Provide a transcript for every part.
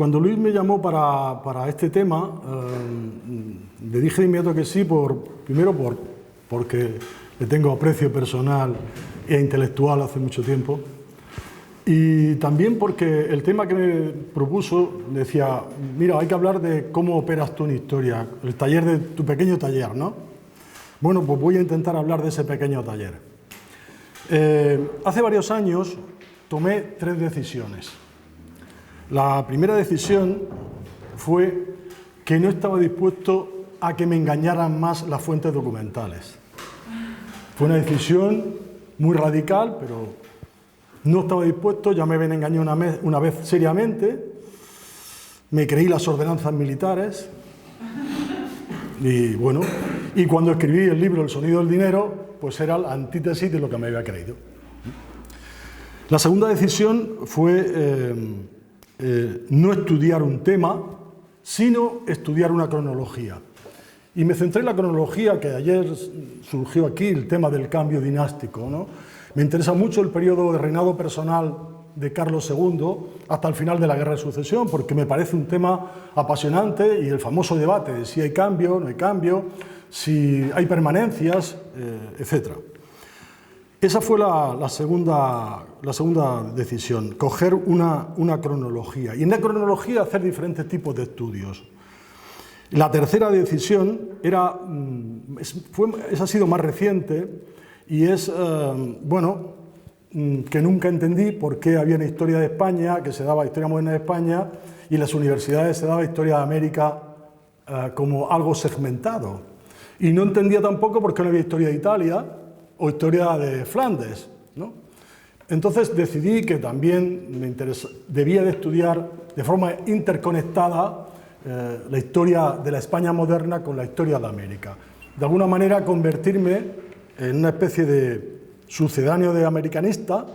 cuando Luis me llamó para este tema, le dije de inmediato que sí, primero porque le tengo aprecio personal e intelectual hace mucho tiempo, y también porque el tema que me propuso decía, mira, hay que hablar de cómo operas tú en historia, el taller de tu pequeño taller, ¿no? Bueno, pues voy a intentar hablar de ese pequeño taller. Hace varios años tomé 3 decisiones. La primera decisión fue que no estaba dispuesto a que me engañaran más las fuentes documentales. Fue una decisión muy radical, pero no estaba dispuesto, ya me habían engañado una vez seriamente, me creí las ordenanzas militares y bueno, y cuando escribí el libro El sonido del dinero, pues era la antítesis de lo que me había creído. La segunda decisión fue no estudiar un tema, sino estudiar una cronología. Y me centré en la cronología, que ayer surgió aquí, el tema del cambio dinástico, ¿no? Me interesa mucho el periodo de reinado personal de Carlos II hasta el final de la Guerra de Sucesión, porque me parece un tema apasionante, y el famoso debate de si hay cambio, no hay cambio, si hay permanencias, etc. Esa fue la segunda decisión, coger una cronología, y en la cronología hacer diferentes tipos de estudios. La tercera decisión esa ha sido más reciente, y es, bueno, que nunca entendí por qué había una historia de España, que se daba historia moderna de España, y en las universidades se daba historia de América como algo segmentado. Y no entendía tampoco por qué no había historia de Italia o historia de Flandes, ¿no? Entonces decidí que también debía de estudiar de forma interconectada la historia de la España moderna con la historia de América. De alguna manera convertirme en una especie de sucedáneo de americanista,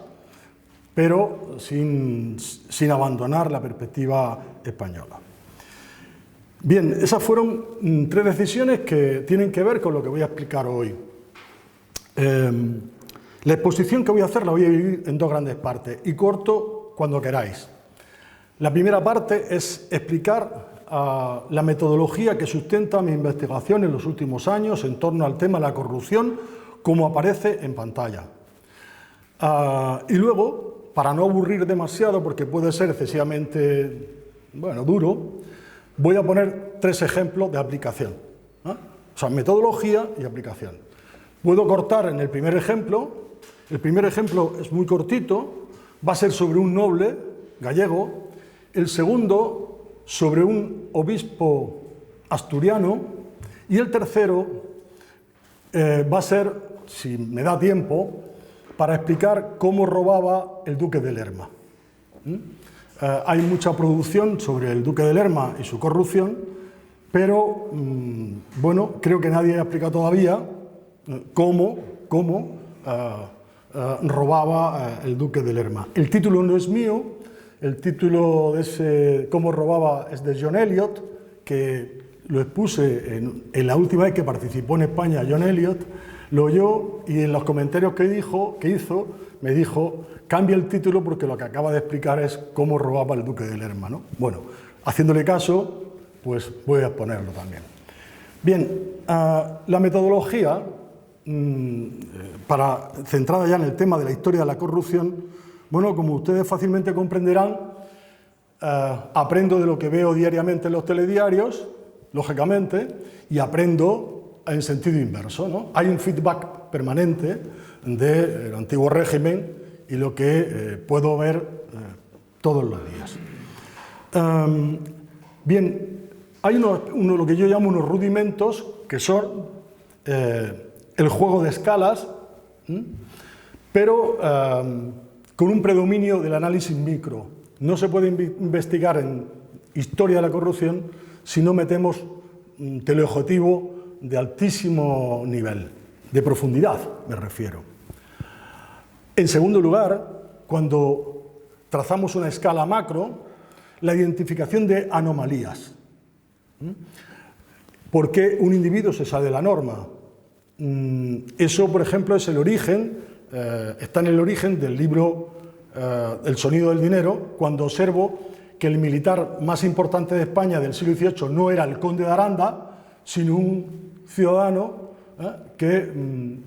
pero sin abandonar la perspectiva española. Bien, esas fueron 3 decisiones que tienen que ver con lo que voy a explicar hoy. La exposición que voy a hacer la voy a dividir en 2 grandes partes, y corto cuando queráis. La primera parte es explicar la metodología que sustenta mi investigación en los últimos años en torno al tema de la corrupción, como aparece en pantalla. Y luego, para no aburrir demasiado, porque puede ser excesivamente, bueno, duro, voy a poner 3 ejemplos de aplicación, ¿eh? O sea, metodología y aplicación. Puedo cortar en el primer ejemplo. El primer ejemplo es muy cortito, va a ser sobre un noble gallego. El segundo, sobre un obispo asturiano. Y el tercero va a ser, si me da tiempo, para explicar cómo robaba el duque de Lerma. Hay mucha producción sobre el duque de Lerma y su corrupción, pero bueno, creo que nadie ha explicado todavía cómo robaba el duque de Lerma. El título no es mío, el título de ese cómo robaba es de John Eliot, que lo expuse en la última vez que participó en España John Eliot, lo oyó y en los comentarios que hizo, me dijo, cambia el título porque lo que acaba de explicar es cómo robaba el duque de Lerma, ¿no? Bueno, haciéndole caso, pues voy a exponerlo también. Bien, la metodología, centrada ya en el tema de la historia de la corrupción, bueno, como ustedes fácilmente comprenderán, aprendo de lo que veo diariamente en los telediarios, lógicamente, y aprendo en sentido inverso, ¿no? Hay un feedback permanente del antiguo régimen y lo que puedo ver todos los días. Bien, hay lo que yo llamo unos rudimentos, que son el juego de escalas, pero con un predominio del análisis micro. No se puede investigar en historia de la corrupción si no metemos un teleobjetivo de altísimo nivel, de profundidad me refiero. En segundo lugar, cuando trazamos una escala macro, la identificación de anomalías. ¿Por qué un individuo se sale de la norma? Eso, por ejemplo, es el origen, está en el origen del libro El sonido del dinero, cuando observo que el militar más importante de España del siglo XVIII no era el conde de Aranda, sino un ciudadano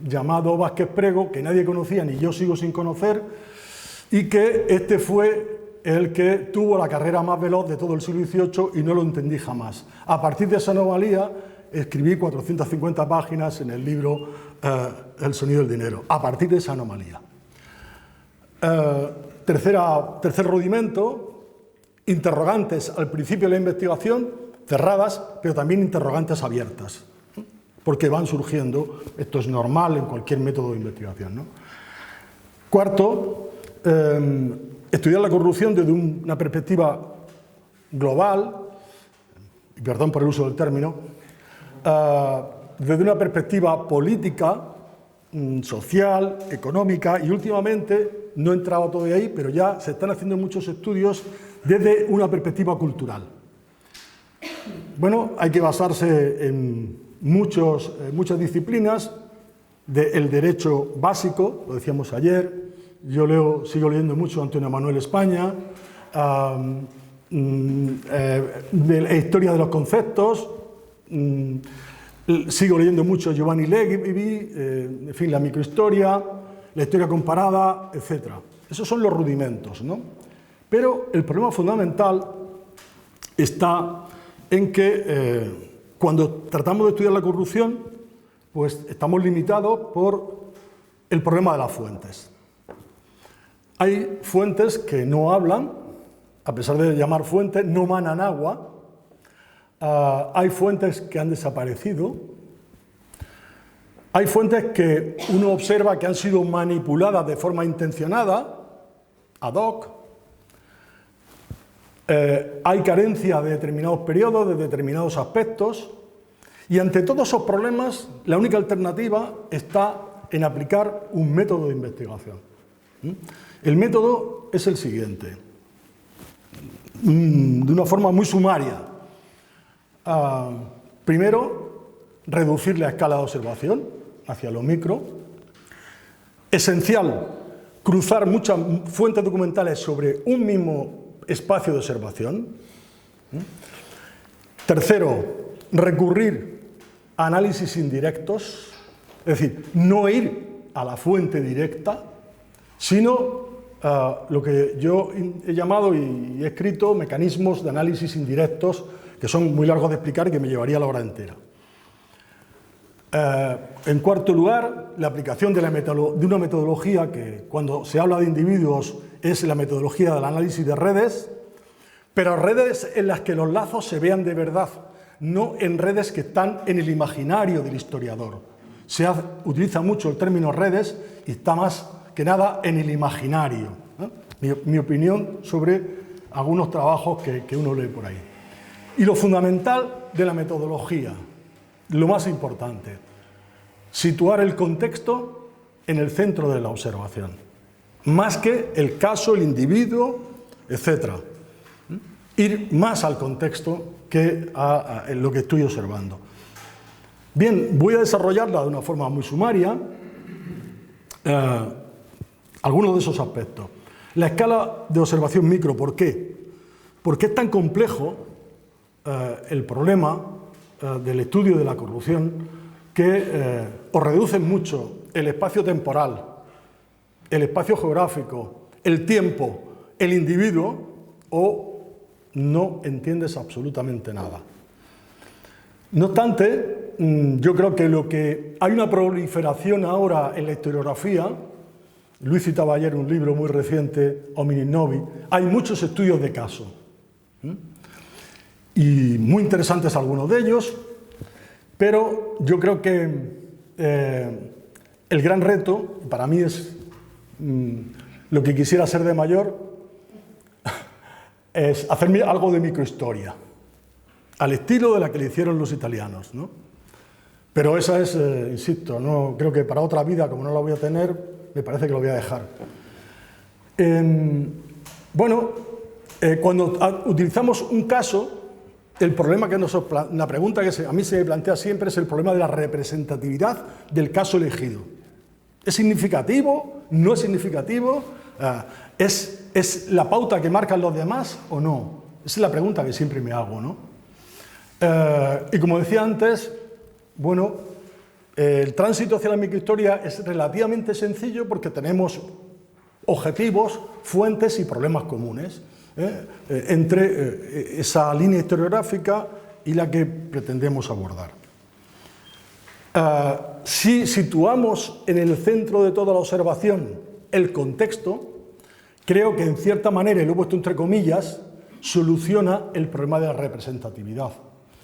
llamado Vázquez Prego, que nadie conocía, ni yo sigo sin conocer, y que este fue el que tuvo la carrera más veloz de todo el siglo XVIII y no lo entendí jamás. A partir de esa anomalía escribí 450 páginas en el libro El sonido del dinero, a partir de esa anomalía. Tercer rudimento, interrogantes al principio de la investigación, cerradas, pero también interrogantes abiertas, porque van surgiendo, esto es normal en cualquier método de investigación, ¿no? Cuarto, estudiar la corrupción desde una perspectiva global, y perdón por el uso del término, desde una perspectiva política, social, económica, y últimamente, no he entrado todavía ahí, pero ya se están haciendo muchos estudios desde una perspectiva cultural. Bueno, hay que basarse en muchas disciplinas, del derecho básico, lo decíamos ayer, yo sigo leyendo mucho a Antonio Manuel España, de la historia de los conceptos, sigo leyendo mucho a Giovanni Levi, en fin, la microhistoria, la historia comparada, etc. Esos son los rudimentos, ¿no? Pero el problema fundamental está en que cuando tratamos de estudiar la corrupción, pues estamos limitados por el problema de las fuentes. Hay fuentes que no hablan, a pesar de llamar fuentes, no manan agua. Hay fuentes que han desaparecido. Hay fuentes que uno observa que han sido manipuladas de forma intencionada, ad hoc. Hay carencia de determinados periodos, de determinados aspectos. Y ante todos esos problemas, la única alternativa está en aplicar un método de investigación. El método es el siguiente, de una forma muy sumaria. Primero, reducir la escala de observación hacia lo micro. Esencial, cruzar muchas fuentes documentales sobre un mismo espacio de observación. Tercero, recurrir a análisis indirectos, es decir, no ir a la fuente directa, sino lo que yo he llamado y he escrito mecanismos de análisis indirectos, que son muy largos de explicar y que me llevaría la hora entera. En cuarto lugar, la aplicación de una metodología que, cuando se habla de individuos, es la metodología del análisis de redes, pero redes en las que los lazos se vean de verdad, no en redes que están en el imaginario del historiador. Se utiliza mucho el término redes y está más que nada en el imaginario, ¿eh? Mi opinión sobre algunos trabajos que uno lee por ahí. Y lo fundamental de la metodología, lo más importante, situar el contexto en el centro de la observación, más que el caso, el individuo, etc. Ir más al contexto que a lo que estoy observando. Bien, voy a desarrollarla de una forma muy sumaria, algunos de esos aspectos. La escala de observación micro, ¿por qué? Porque es tan complejo el problema del estudio de la corrupción que os reducen mucho el espacio temporal, el espacio geográfico, el tiempo, el individuo, o no entiendes absolutamente nada. No obstante, yo creo que hay una proliferación ahora en la historiografía. Luis citaba ayer un libro muy reciente, Hominis Novi. Hay muchos estudios de caso, y muy interesantes algunos de ellos, pero yo creo que el gran reto, para mí es lo que quisiera ser de mayor, es hacer algo de microhistoria, al estilo de la que le hicieron los italianos, ¿no? Pero esa es, insisto, no, creo que para otra vida, como no la voy a tener, me parece que lo voy a dejar. Cuando utilizamos un caso, el problema que la pregunta que a mí se me plantea siempre es el problema de la representatividad del caso elegido. ¿Es significativo? ¿No es significativo? ¿Es la pauta que marcan los demás o no? Esa es la pregunta que siempre me hago, ¿no? Y como decía antes, bueno, el tránsito hacia la microhistoria es relativamente sencillo porque tenemos objetivos, fuentes y problemas comunes entre esa línea historiográfica y la que pretendemos abordar. Si situamos en el centro de toda la observación el contexto, creo que en cierta manera, y lo he puesto entre comillas, soluciona el problema de la representatividad.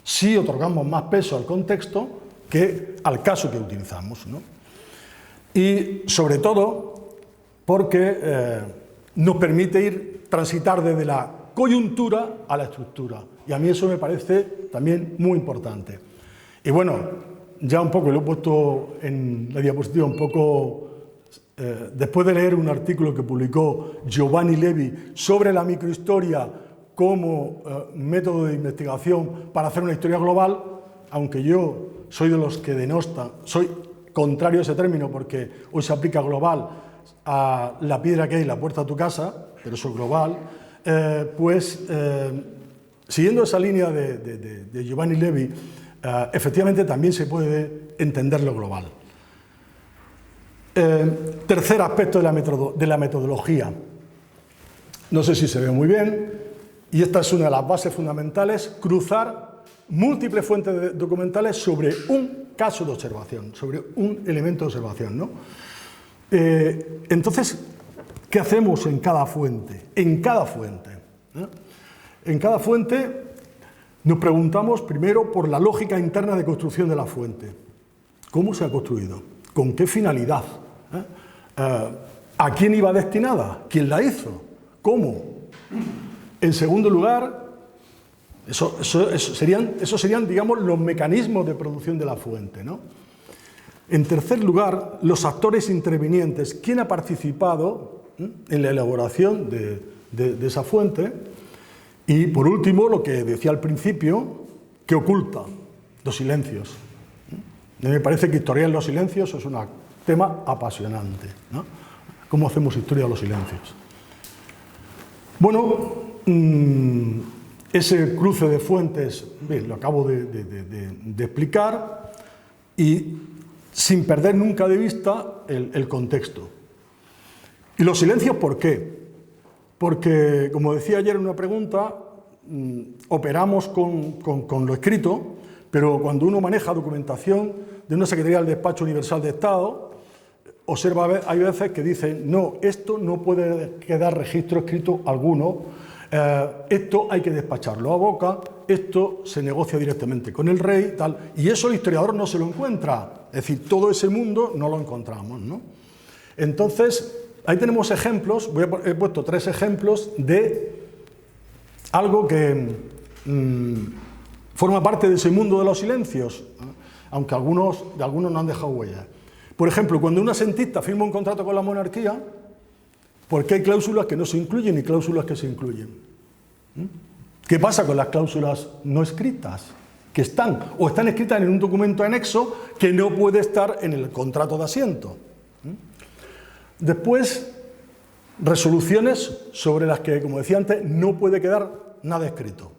Si otorgamos más peso al contexto que al caso que utilizamos, ¿no? Y sobre todo porque nos permite transitar desde la coyuntura a la estructura. Y a mí eso me parece también muy importante. Y bueno, ya un poco, lo he puesto en la diapositiva un poco, después de leer un artículo que publicó Giovanni Levi sobre la microhistoria como método de investigación para hacer una historia global, aunque yo soy de los que denostan, soy contrario a ese término porque hoy se aplica global a la piedra que hay en la puerta de tu casa, pero eso es global, siguiendo esa línea de Giovanni Levi, efectivamente también se puede entender lo global. Tercer aspecto de la metodología. No sé si se ve muy bien, y esta es una de las bases fundamentales: cruzar múltiples fuentes documentales sobre un caso de observación, sobre un elemento de observación, ¿no? Entonces, ¿qué hacemos en cada fuente? En cada fuente, ¿no? En cada fuente nos preguntamos primero por la lógica interna de construcción de la fuente. ¿Cómo se ha construido? ¿Con qué finalidad? ¿A quién iba destinada? ¿Quién la hizo? ¿Cómo? En segundo lugar, esos serían, digamos, los mecanismos de producción de la fuente, ¿no? En tercer lugar, los actores intervinientes. ¿Quién ha participado en la elaboración de esa fuente? Y, por último, lo que decía al principio, ¿qué oculta? Los silencios. A mí me parece que historiar los silencios es un tema apasionante, ¿no? ¿Cómo hacemos historia de los silencios? Bueno, ese cruce de fuentes, bien, lo acabo de explicar, y sin perder nunca de vista el contexto. ¿Y los silencios por qué? Porque, como decía ayer en una pregunta, operamos con lo escrito, pero cuando uno maneja documentación de una Secretaría del Despacho Universal de Estado, observa, hay veces que dicen, no, esto no puede quedar registro escrito alguno, esto hay que despacharlo a boca, esto se negocia directamente con el rey, tal, y eso el historiador no se lo encuentra, es decir, todo ese mundo no lo encontramos, ¿no? Entonces, ahí tenemos ejemplos, he puesto 3 ejemplos de algo que forma parte de ese mundo de los silencios, aunque algunos no han dejado huella. Por ejemplo, cuando un asentista firma un contrato con la monarquía, ¿por qué hay cláusulas que no se incluyen y cláusulas que se incluyen? ¿Qué pasa con las cláusulas no escritas? Que están escritas en un documento anexo que no puede estar en el contrato de asiento. Después, resoluciones sobre las que, como decía antes, no puede quedar nada escrito.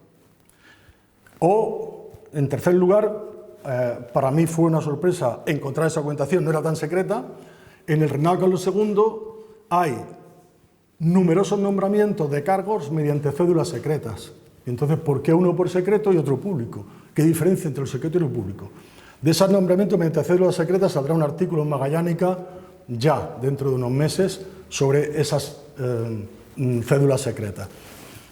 O, en tercer lugar, para mí fue una sorpresa encontrar esa documentación, no era tan secreta. En el reinado de Carlos II hay numerosos nombramientos de cargos mediante cédulas secretas. Entonces, ¿por qué uno por secreto y otro público? ¿Qué diferencia entre lo secreto y lo público? De esos nombramientos mediante cédulas secretas saldrá un artículo en Magallánica ya dentro de unos meses sobre esas cédulas secretas.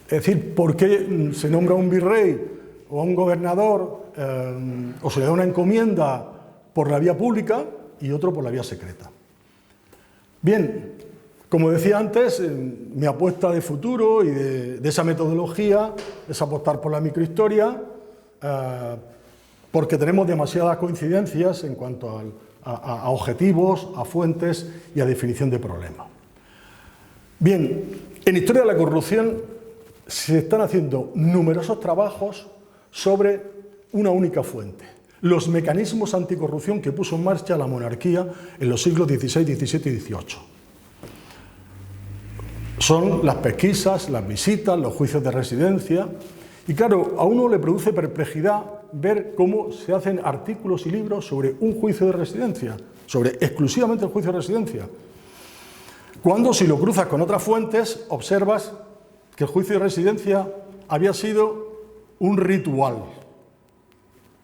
Es decir, ¿por qué se nombra a un virrey o a un gobernador o se le da una encomienda por la vía pública y otro por la vía secreta? Bien, como decía antes, mi apuesta de futuro y de esa metodología es apostar por la microhistoria, porque tenemos demasiadas coincidencias en cuanto a objetivos, a fuentes y a definición de problemas. Bien, en Historia de la Corrupción se están haciendo numerosos trabajos sobre una única fuente: los mecanismos anticorrupción que puso en marcha la monarquía en los siglos XVI, XVII y XVIII. son las pesquisas, las visitas, los juicios de residencia. Y claro, a uno le produce perplejidad ver cómo se hacen artículos y libros sobre un juicio de residencia, sobre exclusivamente el juicio de residencia. Cuando, si lo cruzas con otras fuentes, observas que el juicio de residencia había sido un ritual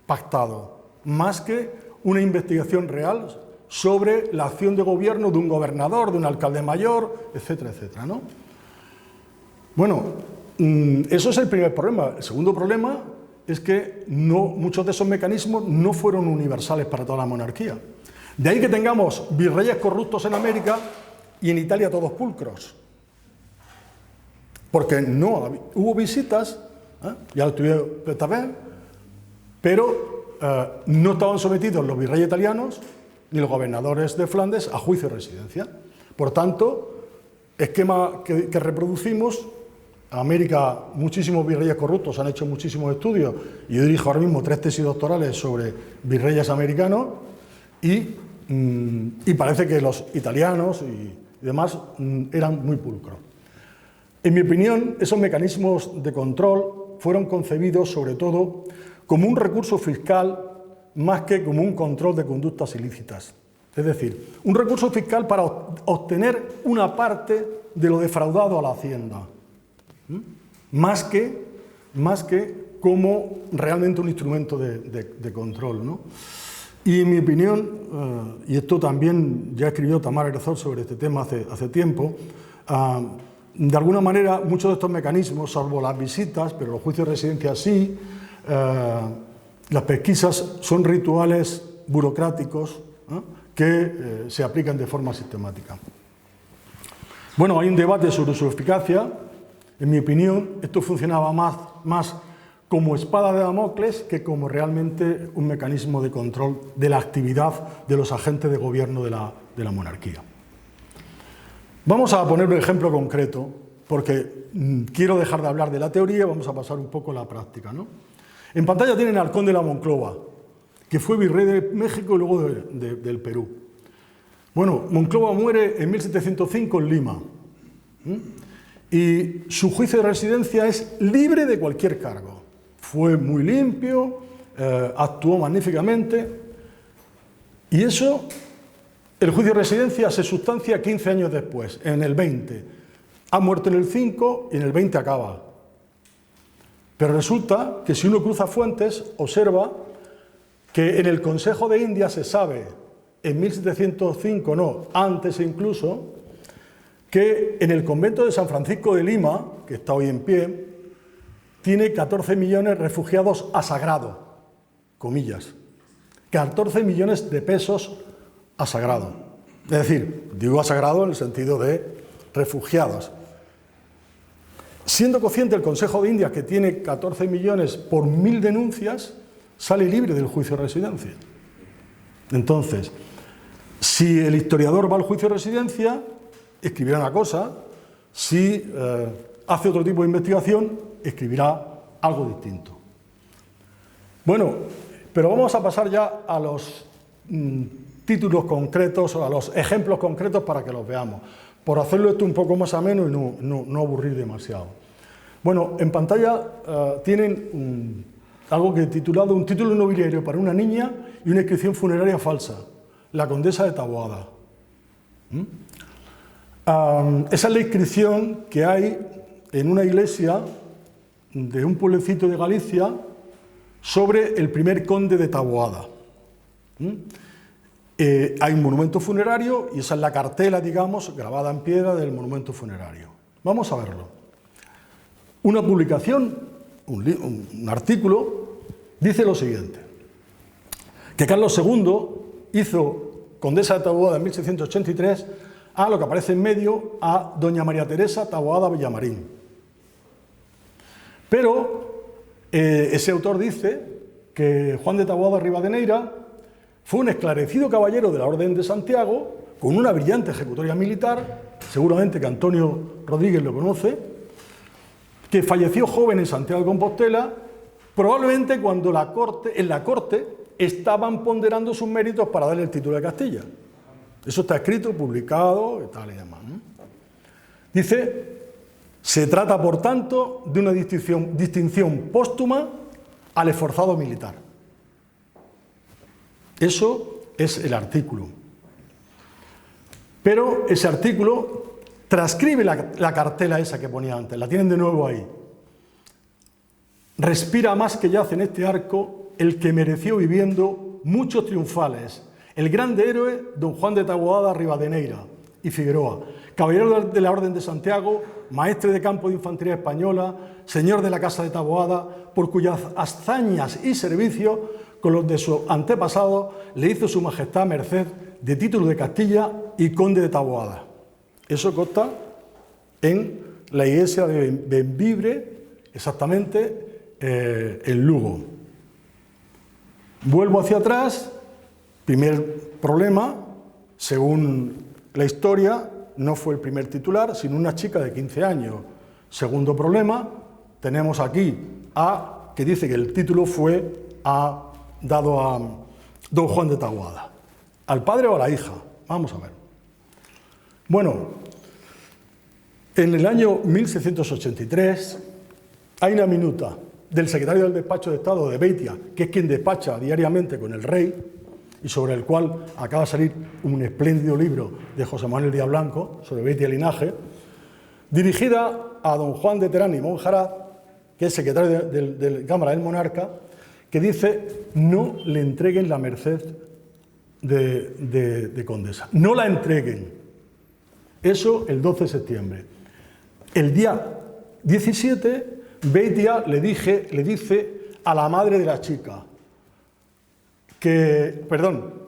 pactado, más que una investigación real sobre la acción de gobierno de un gobernador, de un alcalde mayor, etcétera, etcétera, ¿no? Bueno, eso es el primer problema. El segundo problema es que muchos de esos mecanismos no fueron universales para toda la monarquía. De ahí que tengamos virreyes corruptos en América y en Italia todos pulcros. Porque no hubo visitas, ya lo tuvieron también, pero no estaban sometidos los virreyes italianos ni los gobernadores de Flandes a juicio de residencia. Por tanto, esquema que reproducimos, América, muchísimos virreyes corruptos, han hecho muchísimos estudios, y yo dirijo ahora mismo 3 tesis doctorales sobre virreyes americanos, y parece que los italianos y demás eran muy pulcros. En mi opinión, esos mecanismos de control fueron concebidos sobre todo como un recurso fiscal más que como un control de conductas ilícitas. Es decir, un recurso fiscal para obtener una parte de lo defraudado a la Hacienda, más que como realmente un instrumento de control, ¿no? Y en mi opinión, y esto también ya escribió Tamara Herzog sobre este tema hace tiempo, de alguna manera muchos de estos mecanismos, salvo las visitas, pero los juicios de residencia sí, las pesquisas son rituales burocráticos que se aplican de forma sistemática. Bueno, hay un debate sobre su eficacia. En mi opinión, esto funcionaba más como espada de Damocles que como realmente un mecanismo de control de la actividad de los agentes de gobierno de la monarquía. Vamos a poner un ejemplo concreto, porque quiero dejar de hablar de la teoría, vamos a pasar un poco a la práctica, ¿no? En pantalla tienen al conde de la Monclova, que fue virrey de México y luego del Perú. Bueno, Monclova muere en 1705 en Lima, y su juicio de residencia es libre de cualquier cargo. Fue muy limpio, actuó magníficamente, y eso, el juicio de residencia se sustancia 15 años después, en el 20. Ha muerto en el 5 y en el 20 acaba. Pero resulta que si uno cruza fuentes, observa que en el Consejo de Indias se sabe, en 1705, no, antes incluso, que en el convento de San Francisco de Lima, que está hoy en pie, tiene 14 millones refugiados a sagrado, comillas, 14 millones de pesos a sagrado. Es decir, digo a sagrado en el sentido de refugiados. Siendo consciente el Consejo de Indias que tiene 14 millones por 1000 denuncias, sale libre del juicio de residencia. Entonces, si el historiador va al juicio de residencia, escribirá una cosa, si hace otro tipo de investigación, escribirá algo distinto. Bueno, pero vamos a pasar ya a los títulos concretos, o a los ejemplos concretos para que los veamos, por hacerlo esto un poco más ameno y no aburrir demasiado. Bueno, en pantalla tienen algo que he titulado un título nobiliario para una niña y una inscripción funeraria falsa, la condesa de Taboada. Esa es la inscripción que hay en una iglesia de un pueblecito de Galicia sobre el primer conde de Taboada. Hay un monumento funerario y esa es la cartela, digamos, grabada en piedra del monumento funerario. Vamos a verlo. Una publicación, un artículo, dice lo siguiente: que Carlos II hizo condesa de Taboada en 1683 a lo que aparece en medio, a doña María Teresa Taboada Villamarín. Pero ese autor dice que Juan de Taboada Rivadeneira fue un esclarecido caballero de la Orden de Santiago, con una brillante ejecutoria militar, seguramente que Antonio Rodríguez lo conoce, que falleció joven en Santiago de Compostela, probablemente cuando en la corte estaban ponderando sus méritos para darle el título de Castilla. Eso está escrito, publicado y tal y demás, ¿no? Dice, se trata, por tanto, de una distinción póstuma al esforzado militar. Eso es el artículo. Pero ese artículo transcribe la cartela esa que ponía antes, la tienen de nuevo ahí. Respira más que yace en este arco el que mereció viviendo muchos triunfales, el grande héroe don Juan de Taboada Rivadeneira y Figueroa, caballero de la Orden de Santiago, maestre de campo de infantería española, señor de la Casa de Taboada, por cuyas hazañas y servicios con los de su antepasado le hizo su majestad merced de título de Castilla y conde de Taboada. Eso consta en la iglesia de Bembibre, exactamente en Lugo. Vuelvo hacia atrás. Primer problema, según la historia, no fue el primer titular, sino una chica de 15 años. Segundo problema, tenemos aquí a que dice que el título fue dado a don Juan de Taboada. ¿Al padre o a la hija? Vamos a ver. Bueno, en el año 1683 hay una minuta del secretario del despacho de Estado de Beitia, que es quien despacha diariamente con el rey, y sobre el cual acaba de salir un espléndido libro de José Manuel Díaz Blanco, sobre Beitia y linaje, dirigida a don Juan de Terán y Monjaraz, que es secretario de la Cámara del Monarca, que dice: no le entreguen la merced de condesa, no la entreguen. Eso el 12 de septiembre. El día 17, Beitia le dice a la madre de la chica,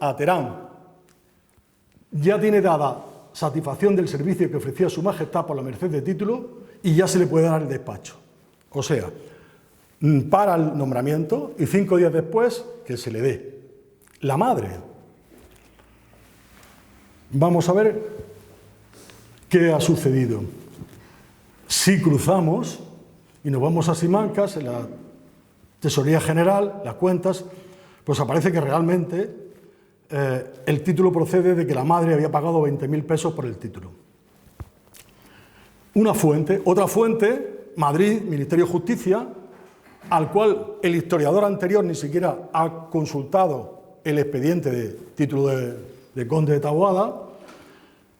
a Terán, ya tiene dada satisfacción del servicio que ofrecía su majestad por la merced de título y ya se le puede dar el despacho. O sea, para el nombramiento y 5 días después que se le dé. La madre. Vamos a ver qué ha sucedido. Si cruzamos y nos vamos a Simancas, en la Tesorería General, las cuentas, pues aparece que realmente el título procede de que la madre había pagado 20.000 pesos por el título. Una fuente. Otra fuente, Madrid, Ministerio de Justicia, al cual el historiador anterior ni siquiera ha consultado el expediente de título de conde de Taboada,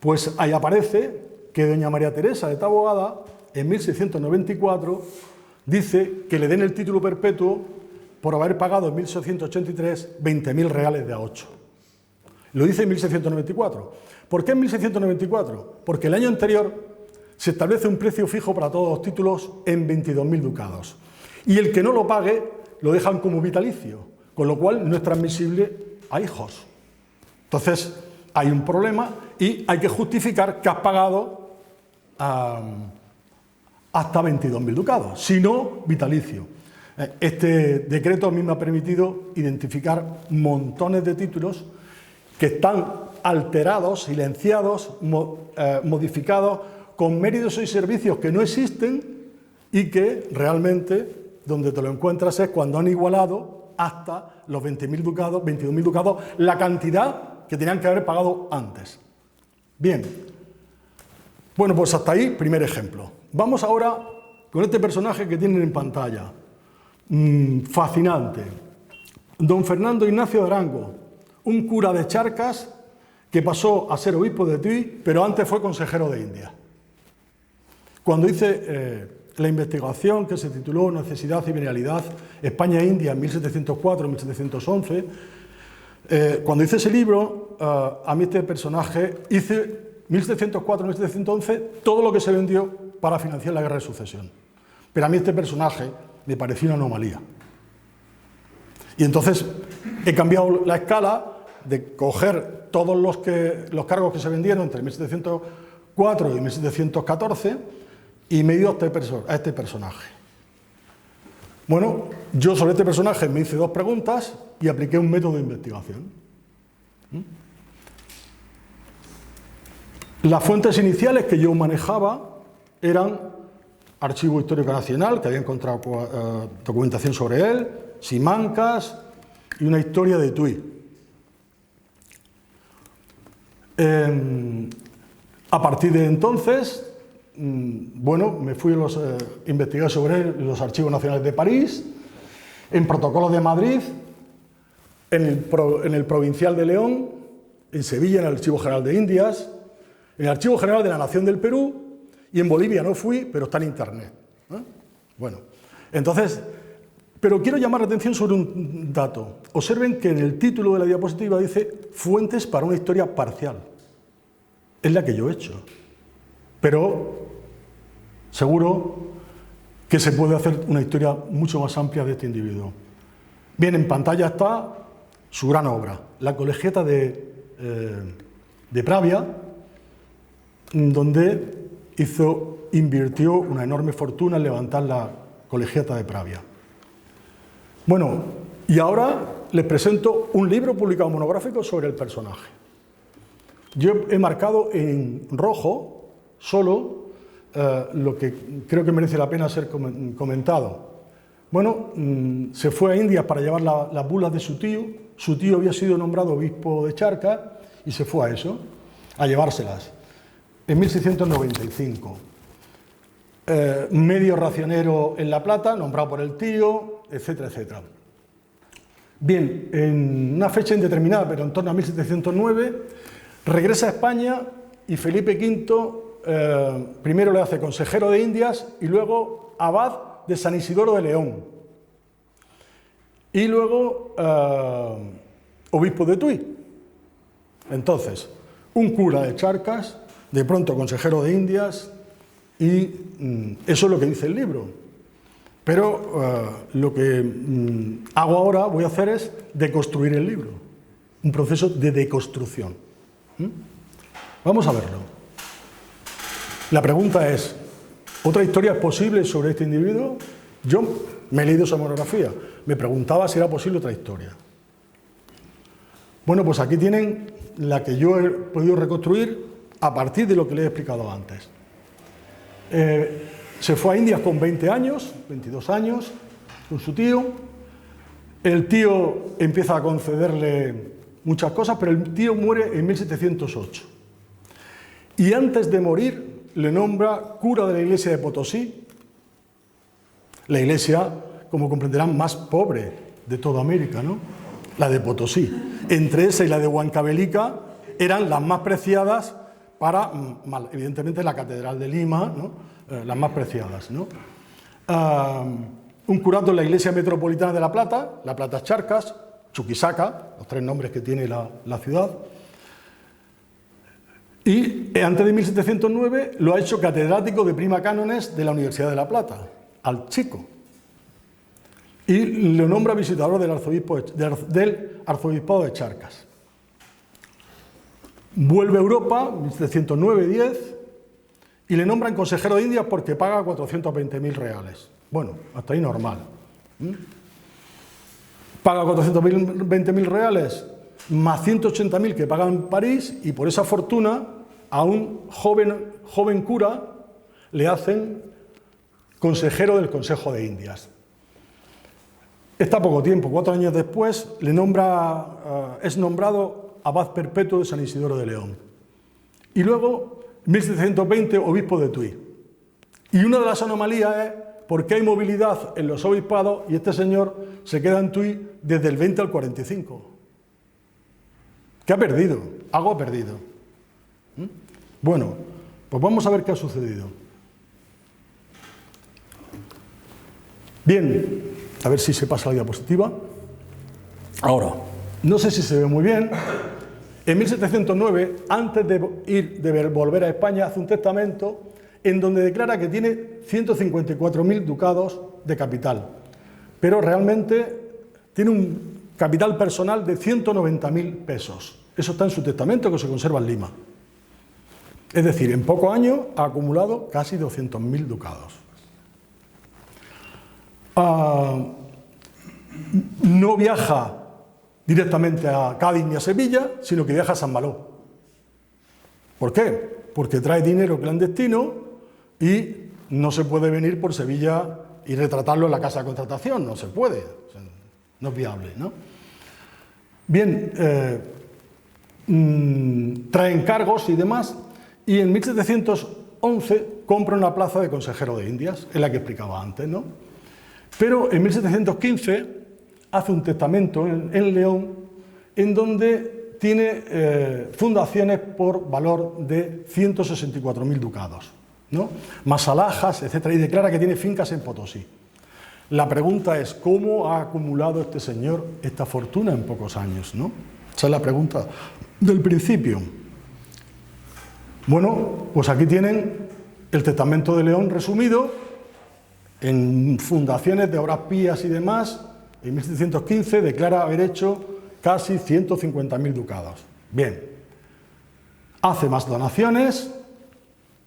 pues ahí aparece que doña María Teresa de Taboada, en 1694, dice que le den el título perpetuo por haber pagado en 1883 20.000 reales de a 8. Lo dice en 1694. ¿Por qué en 1694? Porque el año anterior se establece un precio fijo para todos los títulos en 22.000 ducados. Y el que no lo pague lo dejan como vitalicio, con lo cual no es transmisible a hijos. Entonces hay un problema y hay que justificar que has pagado hasta 22.000 ducados, si no, vitalicio. Este decreto a mí me ha permitido identificar montones de títulos que están alterados, silenciados, modificados, con méritos y servicios que no existen y que realmente donde te lo encuentras es cuando han igualado hasta los 20.000 ducados, 22.000 ducados, la cantidad que tenían que haber pagado antes. Bien, bueno, pues hasta ahí, primer ejemplo. Vamos ahora con este personaje que tienen en pantalla. Fascinante. Don Fernando Ignacio de Arango, un cura de Charcas que pasó a ser obispo de Tui, pero antes fue consejero de Indias. Cuando hice la investigación que se tituló Necesidad y Venalidad, España e India en 1704-1711, cuando hice ese libro, a mí este personaje hice 1704-1711 todo lo que se vendió para financiar la Guerra de Sucesión. Pero a mí este personaje me pareció una anomalía. Y entonces he cambiado la escala de coger todos los cargos que se vendieron entre 1704 y 1714 y me he ido a este personaje. Bueno, yo sobre este personaje me hice 2 preguntas y apliqué un método de investigación. Las fuentes iniciales que yo manejaba eran Archivo Histórico Nacional, que había encontrado documentación sobre él, Simancas y una historia de Tui. A partir de entonces bueno, me fui a investigar sobre él en los Archivos Nacionales de París, en Protocolos de Madrid, en el Provincial de León, en Sevilla, en el Archivo General de Indias, en el Archivo General de la Nación del Perú, y en Bolivia no fui, pero está en Internet. Bueno, entonces, pero quiero llamar la atención sobre un dato. Observen que en el título de la diapositiva dice fuentes para una historia parcial. Es la que yo he hecho. Pero seguro que se puede hacer una historia mucho más amplia de este individuo. Bien, en pantalla está su gran obra, La Colegiata de Pravia, donde invirtió una enorme fortuna en levantar la Colegiata de Pravia. Bueno, y ahora les presento un libro publicado monográfico sobre el personaje. Yo he marcado en rojo solo lo que creo que merece la pena ser comentado. Bueno, se fue a Indias para llevar las bulas de su tío. Su tío había sido nombrado obispo de Charcas y se fue a eso, a llevárselas. En 1695. Medio racionero en La Plata, nombrado por el tío, etcétera, etcétera. Bien, en una fecha indeterminada, pero en torno a 1709, regresa a España y Felipe V primero le hace consejero de Indias y luego abad de San Isidoro de León. Y luego obispo de Tui. Entonces, un cura de Charcas, de pronto consejero de Indias, y eso es lo que dice el libro. Pero lo que hago ahora, voy a hacer es deconstruir el libro. Un proceso de deconstrucción. Vamos a verlo. La pregunta es, ¿otra historia es posible sobre este individuo? Yo me he leído esa monografía. Me preguntaba si era posible otra historia. Bueno, pues aquí tienen la que yo he podido reconstruir a partir de lo que les he explicado antes. Se fue a Indias con 20 años, 22 años, con su tío. El tío empieza a concederle muchas cosas, pero el tío muere en 1708. Y antes de morir le nombra cura de la iglesia de Potosí, la iglesia, como comprenderán, más pobre de toda América, ¿no? La de Potosí. Entre esa y la de Huancavelica eran las más preciadas para, evidentemente, la Catedral de Lima, ¿no? Las más preciadas, ¿no? Un curato en la iglesia metropolitana de La Plata Charcas, Chuquisaca, los tres nombres que tiene la ciudad. Y antes de 1709 lo ha hecho catedrático de prima cánones de la Universidad de La Plata, al chico. Y lo nombra visitador del arzobispado de Charcas. Vuelve a Europa, 1709-10, y le nombran consejero de Indias porque paga 420.000 reales. Bueno, hasta ahí normal. Paga 420.000 reales más 180.000 que paga en París, y por esa fortuna a un joven cura le hacen consejero del Consejo de Indias. Está poco tiempo, 4 años después, es nombrado abad perpetuo de San Isidoro de León. Y luego, en 1720, obispo de Tui. Y una de las anomalías es por qué hay movilidad en los obispados y este señor se queda en Tui desde el 20 al 45. ¿Qué ha perdido? Algo ha perdido. Bueno, pues vamos a ver qué ha sucedido. Bien, a ver si se pasa la diapositiva. Ahora, no sé si se ve muy bien. En 1709, antes de volver a España, hace un testamento en donde declara que tiene 154.000 ducados de capital, pero realmente tiene un capital personal de 190.000 pesos. Eso está en su testamento, que se conserva en Lima. Es decir, en pocos años ha acumulado casi 200.000 ducados. No viaja directamente a Cádiz ni a Sevilla, sino que viaja a San Malo. ¿Por qué? Porque trae dinero clandestino y no se puede venir por Sevilla y retratarlo en la casa de contratación, no se puede, no es viable, ¿no? Bien, trae encargos y demás, y en 1711 compra una plaza de consejero de Indias, es la que explicaba antes, ¿no? Pero en 1715 hace un testamento en León en donde tiene fundaciones por valor de 164.000 ducados, ¿no? Más alhajas, etc. Y declara que tiene fincas en Potosí. La pregunta es, ¿cómo ha acumulado este señor esta fortuna en pocos años, ¿no? Esa es la pregunta del principio. Bueno, pues aquí tienen el testamento de León resumido en fundaciones de obras pías y demás. En 1715 declara haber hecho casi 150.000 ducados. Bien, hace más donaciones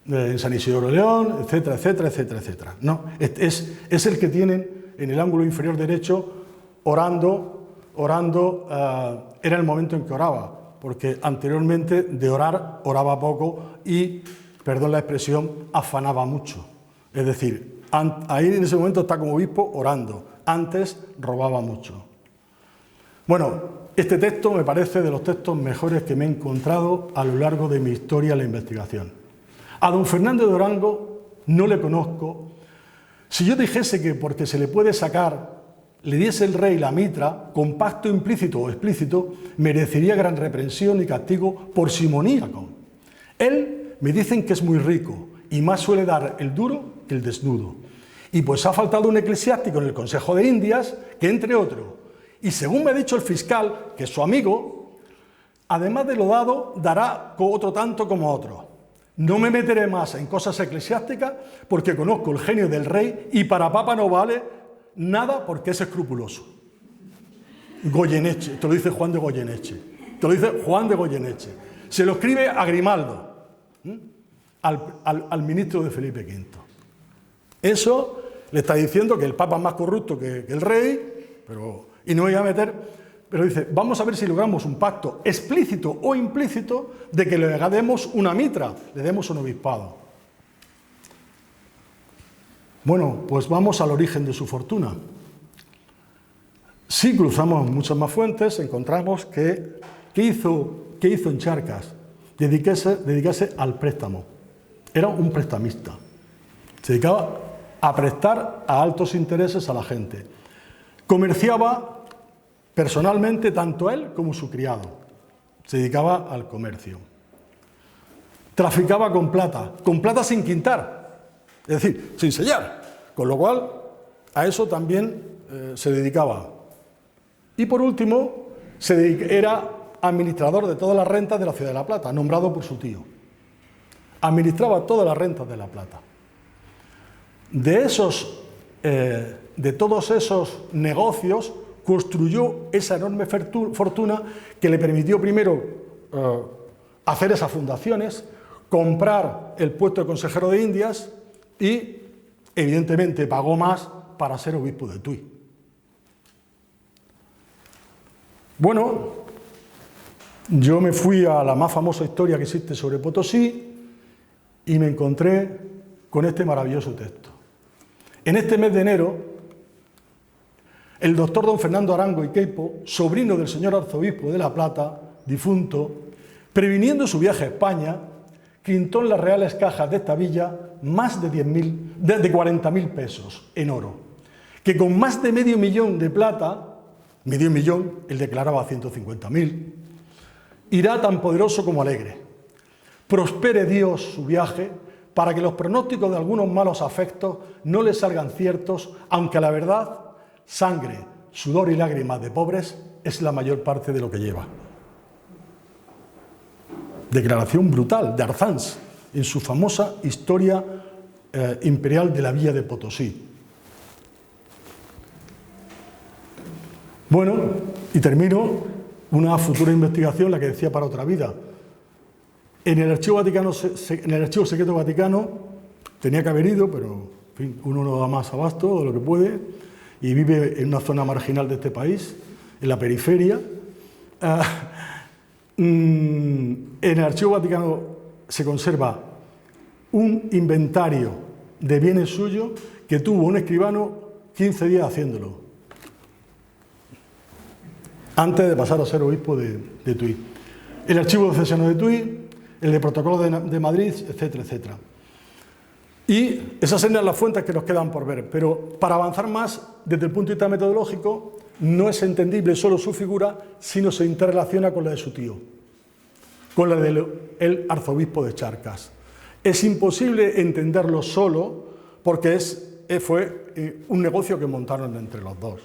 en San Isidoro de León, etcétera, etcétera, etcétera, etcétera. No, es el que tienen en el ángulo inferior derecho orando, era el momento en que oraba, porque anteriormente de orar, oraba poco y, perdón la expresión, afanaba mucho. Es decir, ahí en ese momento está como obispo orando, antes robaba mucho. Bueno, este texto me parece de los textos mejores que me he encontrado a lo largo de mi historia en la investigación. A don Fernando de Orango no le conozco. Si yo dijese que porque se le puede sacar, le diese el rey la mitra, con pacto implícito o explícito, merecería gran reprensión y castigo por simoníaco. Él me dicen que es muy rico y más suele dar el duro que el desnudo. Y pues ha faltado un eclesiástico en el Consejo de Indias que, entre otros, y según me ha dicho el fiscal, que es su amigo, además de lo dado, dará otro tanto como otro. No me meteré más en cosas eclesiásticas porque conozco el genio del rey y para papa no vale nada porque es escrupuloso. Goyeneche, te lo dice Juan de Goyeneche. Te lo dice Juan de Goyeneche. Se lo escribe a Grimaldo, al ministro de Felipe V. Eso le está diciendo que el papa es más corrupto que el rey, y no me voy a meter, pero dice, vamos a ver si logramos un pacto explícito o implícito de que le demos una mitra, le demos un obispado. Bueno, pues vamos al origen de su fortuna. Si cruzamos muchas más fuentes, encontramos que ¿qué hizo en Charcas? Dedicarse al préstamo. Era un prestamista. Se dedicaba a prestar a altos intereses a la gente. Comerciaba personalmente tanto él como su criado. Se dedicaba al comercio. Traficaba con plata sin quintar, es decir, sin sellar, con lo cual a eso también se dedicaba. Y por último, era administrador de todas las rentas de la ciudad de La Plata, nombrado por su tío. Administraba todas las rentas de La Plata. De todos esos negocios construyó esa enorme fortuna que le permitió primero hacer esas fundaciones, comprar el puesto de consejero de Indias y, evidentemente, pagó más para ser obispo de Tui. Bueno, yo me fui a la más famosa historia que existe sobre Potosí y me encontré con este maravilloso texto. En este mes de enero, el doctor don Fernando Arango y Queipo, sobrino del señor arzobispo de La Plata, difunto, previniendo su viaje a España, quintó en las reales cajas de esta villa más de 40.000 pesos en oro, que con más de medio millón de plata, medio millón, él declaraba 150.000, irá tan poderoso como alegre. Prospere Dios su viaje para que los pronósticos de algunos malos afectos no le salgan ciertos, aunque a la verdad, sangre, sudor y lágrimas de pobres es la mayor parte de lo que lleva. Declaración brutal de Arzans en su famosa historia imperial de la villa de Potosí. Bueno, y termino una futura investigación, la que decía para otra vida. En el Archivo Secreto Vaticano tenía que haber ido, pero en fin, uno no da más abasto de lo que puede y vive en una zona marginal de este país, en la periferia. En el Archivo Vaticano se conserva un inventario de bienes suyos que tuvo un escribano 15 días haciéndolo, antes de pasar a ser obispo de Tui. El Archivo Diocesano de Tui, el de Protocolo de Madrid, etcétera, etcétera. Y esas serían las fuentes que nos quedan por ver, pero para avanzar más, desde el punto de vista metodológico, no es entendible solo su figura, sino se interrelaciona con la de su tío, con la del arzobispo de Charcas. Es imposible entenderlo solo porque fue un negocio que montaron entre los dos,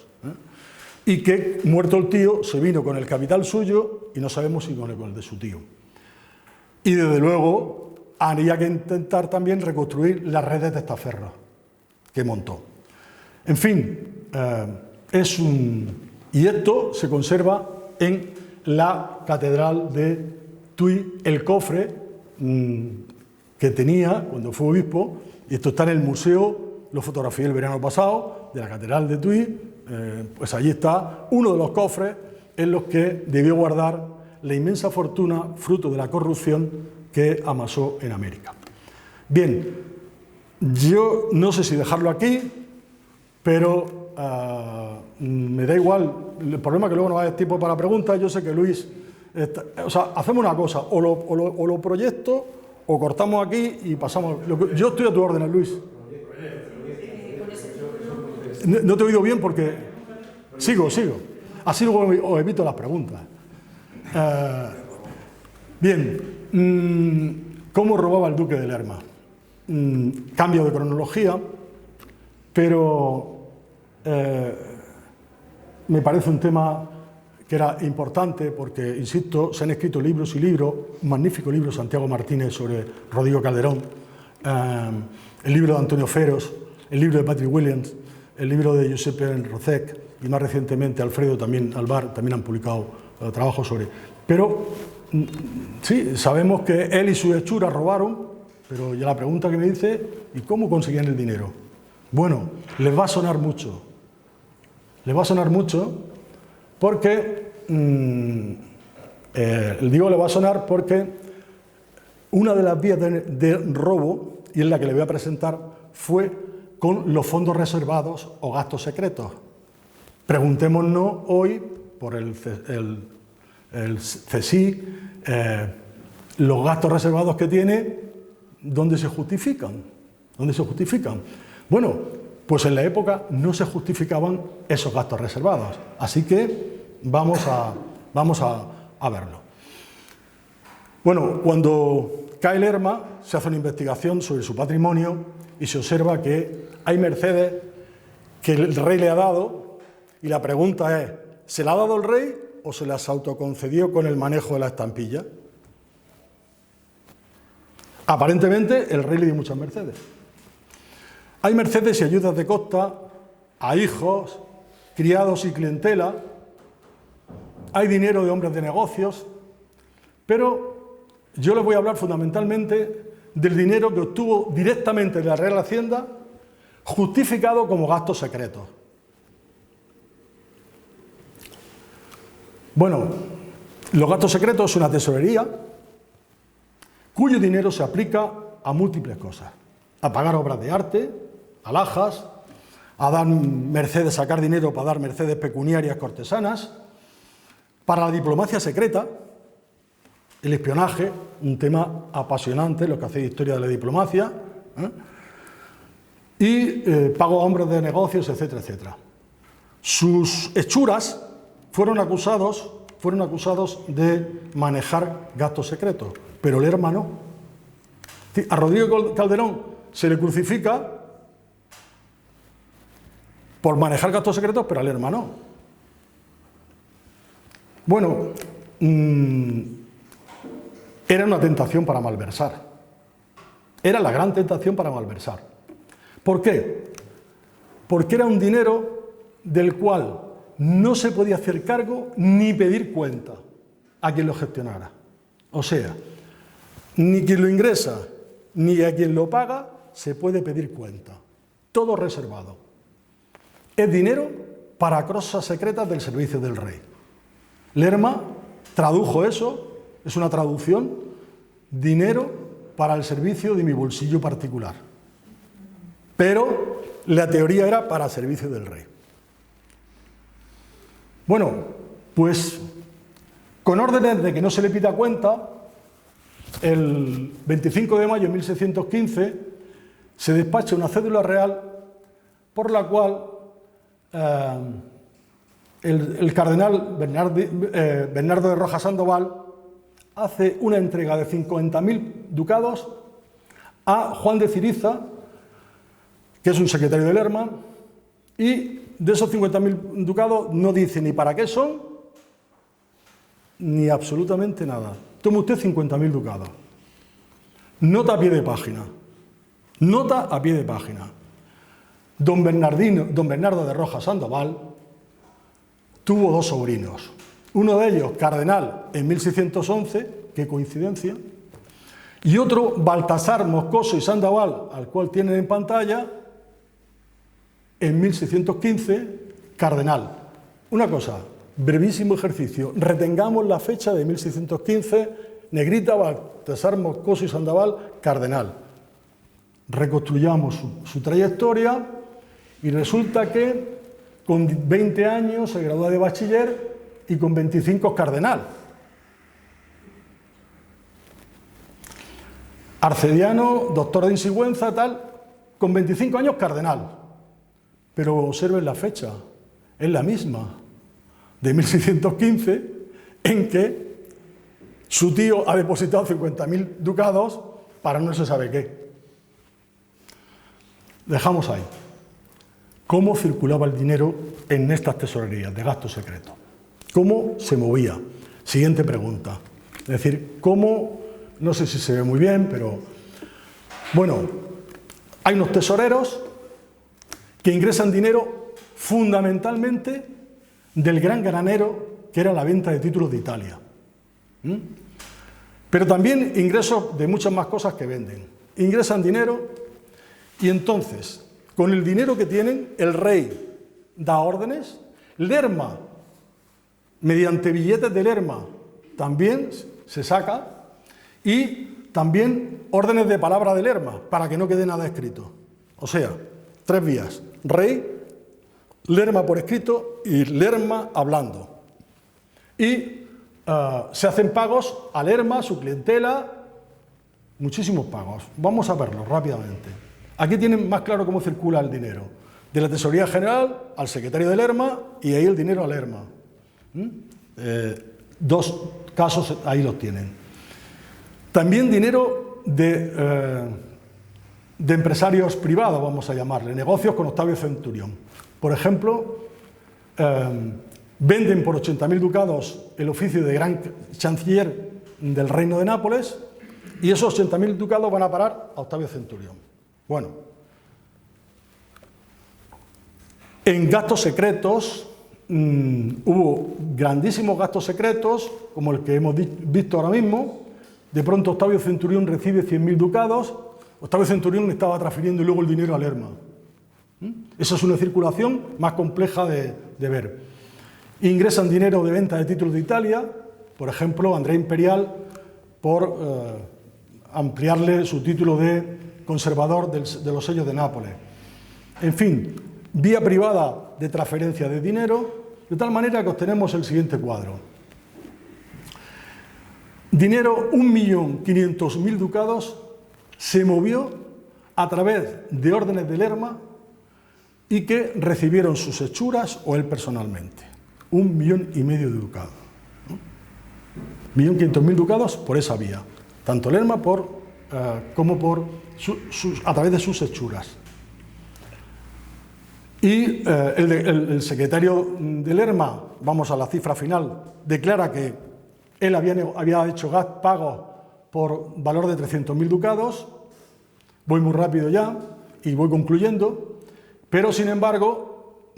y que, muerto el tío, se vino con el capital suyo y no sabemos si con el de su tío. Y desde luego habría que intentar también reconstruir las redes de testaferros que montó. En fin, y esto se conserva en la catedral de Tui, el cofre que tenía cuando fue obispo, y esto está en el museo, lo fotografié el verano pasado, de la catedral de Tui. Pues allí está uno de los cofres en los que debió guardar la inmensa fortuna fruto de la corrupción que amasó en América. Bien, yo no sé si dejarlo aquí, pero me da igual. El problema es que luego no va a haber tiempo para preguntas. Yo sé que Luis... hacemos una cosa, o lo proyecto, o cortamos aquí y pasamos... Yo estoy a tu órdenes, Luis. No te he oído bien porque... Sigo. Así luego os evito las preguntas. Bien, ¿cómo robaba el duque de Lerma? Cambio de cronología, pero me parece un tema que era importante porque, insisto, se han escrito libros y libros, un magnífico libro de Santiago Martínez sobre Rodrigo Calderón, el libro de Antonio Feros, el libro de Patrick Williams, el libro de Giuseppe Rosec y más recientemente Alfredo Alvar también han publicado trabajos sobre. Pero sí, sabemos que él y sus hechuras robaron, pero ya la pregunta que me dice, ¿y cómo conseguían el dinero? Bueno, les va a sonar mucho. Les va a sonar mucho porque, digo le va a sonar porque una de las vías de robo, y es la que le voy a presentar, fue con los fondos reservados o gastos secretos. Preguntémonos hoy por el CSI, los gastos reservados que tiene, ¿dónde se justifican? ¿Dónde se justifican? Bueno, pues en la época no se justificaban esos gastos reservados, así que vamos a verlo. Bueno, cuando cae Lerma, se hace una investigación sobre su patrimonio y se observa que hay mercedes que el rey le ha dado, y la pregunta es, ¿se la ha dado el rey o se las autoconcedió con el manejo de la estampilla? Aparentemente el rey le dio muchas mercedes. Hay mercedes y ayudas de costa a hijos, criados y clientela. Hay dinero de hombres de negocios, pero yo les voy a hablar fundamentalmente del dinero que obtuvo directamente de la Real Hacienda, justificado como gastos secretos. Bueno, los gastos secretos es una tesorería cuyo dinero se aplica a múltiples cosas: a pagar obras de arte, alhajas, a dar mercedes, sacar dinero para dar mercedes pecuniarias cortesanas, para la diplomacia secreta, el espionaje, un tema apasionante, lo que hace historia de la diplomacia, y pago a hombres de negocios, etcétera, etcétera. Sus hechuras fueron acusados de manejar gastos secretos, pero Lerma no. A Rodrigo Calderón se le crucifica por manejar gastos secretos, pero a Lerma no. Bueno, era una tentación para malversar. Era la gran tentación para malversar. ¿Por qué? Porque era un dinero del cual no se podía hacer cargo ni pedir cuenta a quien lo gestionara. O sea, ni quien lo ingresa ni a quien lo paga se puede pedir cuenta. Todo reservado. Es dinero para cosas secretas del servicio del rey. Lerma tradujo eso, es una traducción, dinero para el servicio de mi bolsillo particular. Pero la teoría era para servicio del rey. Bueno, pues con órdenes de que no se le pida cuenta, el 25 de mayo de 1615 se despacha una cédula real por la cual el cardenal Bernardo de Rojas Sandoval hace una entrega de 50.000 ducados a Juan de Ciriza, que es un secretario de Lerma, y de esos 50.000 ducados no dice ni para qué son, ni absolutamente nada. Tome usted 50.000 ducados. Nota a pie de página. Nota a pie de página. Don Bernardo de Rojas Sandoval tuvo dos sobrinos. Uno de ellos, cardenal, en 1611, qué coincidencia, y otro, Baltasar Moscoso y Sandoval, al cual tienen en pantalla, en 1615, cardenal. Una cosa, brevísimo ejercicio, retengamos la fecha de 1615, negrita, Baltasar Moscoso y Sandoval, cardenal. Reconstruyamos su trayectoria y resulta que con 20 años se gradúa de bachiller y con 25 es cardenal. Arcediano, doctor de Sigüenza, tal, con 25 años cardenal. Pero observen la fecha, es la misma, de 1615, en que su tío ha depositado 50.000 ducados para no se sabe qué. Dejamos ahí. ¿Cómo circulaba el dinero en estas tesorerías de gasto secreto? ¿Cómo se movía? Siguiente pregunta. Es decir, ¿cómo? No sé si se ve muy bien, pero... Bueno, hay unos tesoreros que ingresan dinero fundamentalmente del gran granero que era la venta de títulos de Italia. Pero también ingresos de muchas más cosas que venden. Ingresan dinero y entonces, con el dinero que tienen, el rey da órdenes. Lerma, mediante billetes de Lerma, también se saca, y también órdenes de palabra de Lerma, para que no quede nada escrito. O sea, tres vías: rey, Lerma por escrito y Lerma hablando. Y se hacen pagos a Lerma, a su clientela, muchísimos pagos. Vamos a verlos rápidamente. Aquí tienen más claro cómo circula el dinero. De la Tesorería General al secretario de Lerma y ahí el dinero a Lerma. Dos casos ahí los tienen. También dinero de empresarios privados, vamos a llamarle, negocios con Octavio Centurión. Por ejemplo, venden por 80.000 ducados el oficio de gran chanciller del Reino de Nápoles y esos 80.000 ducados van a parar a Octavio Centurión. Bueno, en gastos secretos hubo grandísimos gastos secretos, como el que hemos visto ahora mismo. De pronto Octavio Centurión recibe 100.000 ducados, Octavio Centurión estaba transfiriendo luego el dinero a Lerma. Esa es una circulación más compleja de ver. Ingresan dinero de venta de títulos de Italia, por ejemplo, Andrea Imperial, por ampliarle su título de conservador de los sellos de Nápoles. En fin, vía privada de transferencia de dinero, de tal manera que obtenemos el siguiente cuadro. Dinero, 1.500.000 ducados, se movió a través de órdenes de Lerma y que recibieron sus hechuras o él personalmente. 1,5 millones de ducados. 1.500.000 ducados por esa vía, tanto Lerma como por a través de sus hechuras. Y el secretario de Lerma, vamos a la cifra final, declara que él había hecho pagos por valor de 300.000 ducados. Voy muy rápido ya y voy concluyendo, pero sin embargo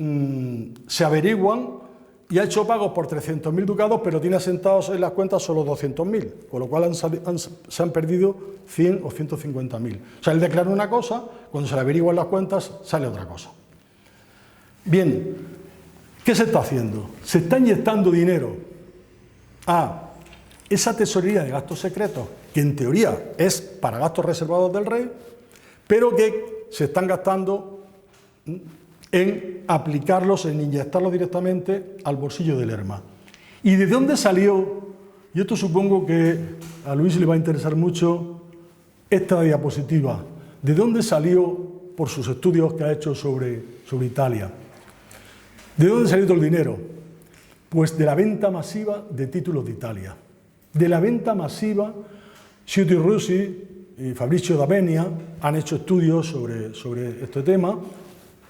se averiguan y ha hecho pagos por 300.000 ducados, pero tiene asentados en las cuentas solo 200.000, con lo cual se han perdido 100 o 150.000. O sea, él declara una cosa, cuando se le averiguan las cuentas sale otra cosa. Bien, ¿qué se está haciendo? Se está inyectando dinero a esa tesorería de gastos secretos, que en teoría es para gastos reservados del rey, pero que se están gastando en aplicarlos, en inyectarlos directamente al bolsillo de Lerma. ¿Y de dónde salió? Y esto supongo que a Luis le va a interesar mucho esta diapositiva. ¿De dónde salió, por sus estudios que ha hecho sobre Italia? ¿De dónde salió todo el dinero? Pues de la venta masiva de títulos de Italia. De la venta masiva, Ciotti Russi y Fabrizio D'Avenia han hecho estudios sobre este tema,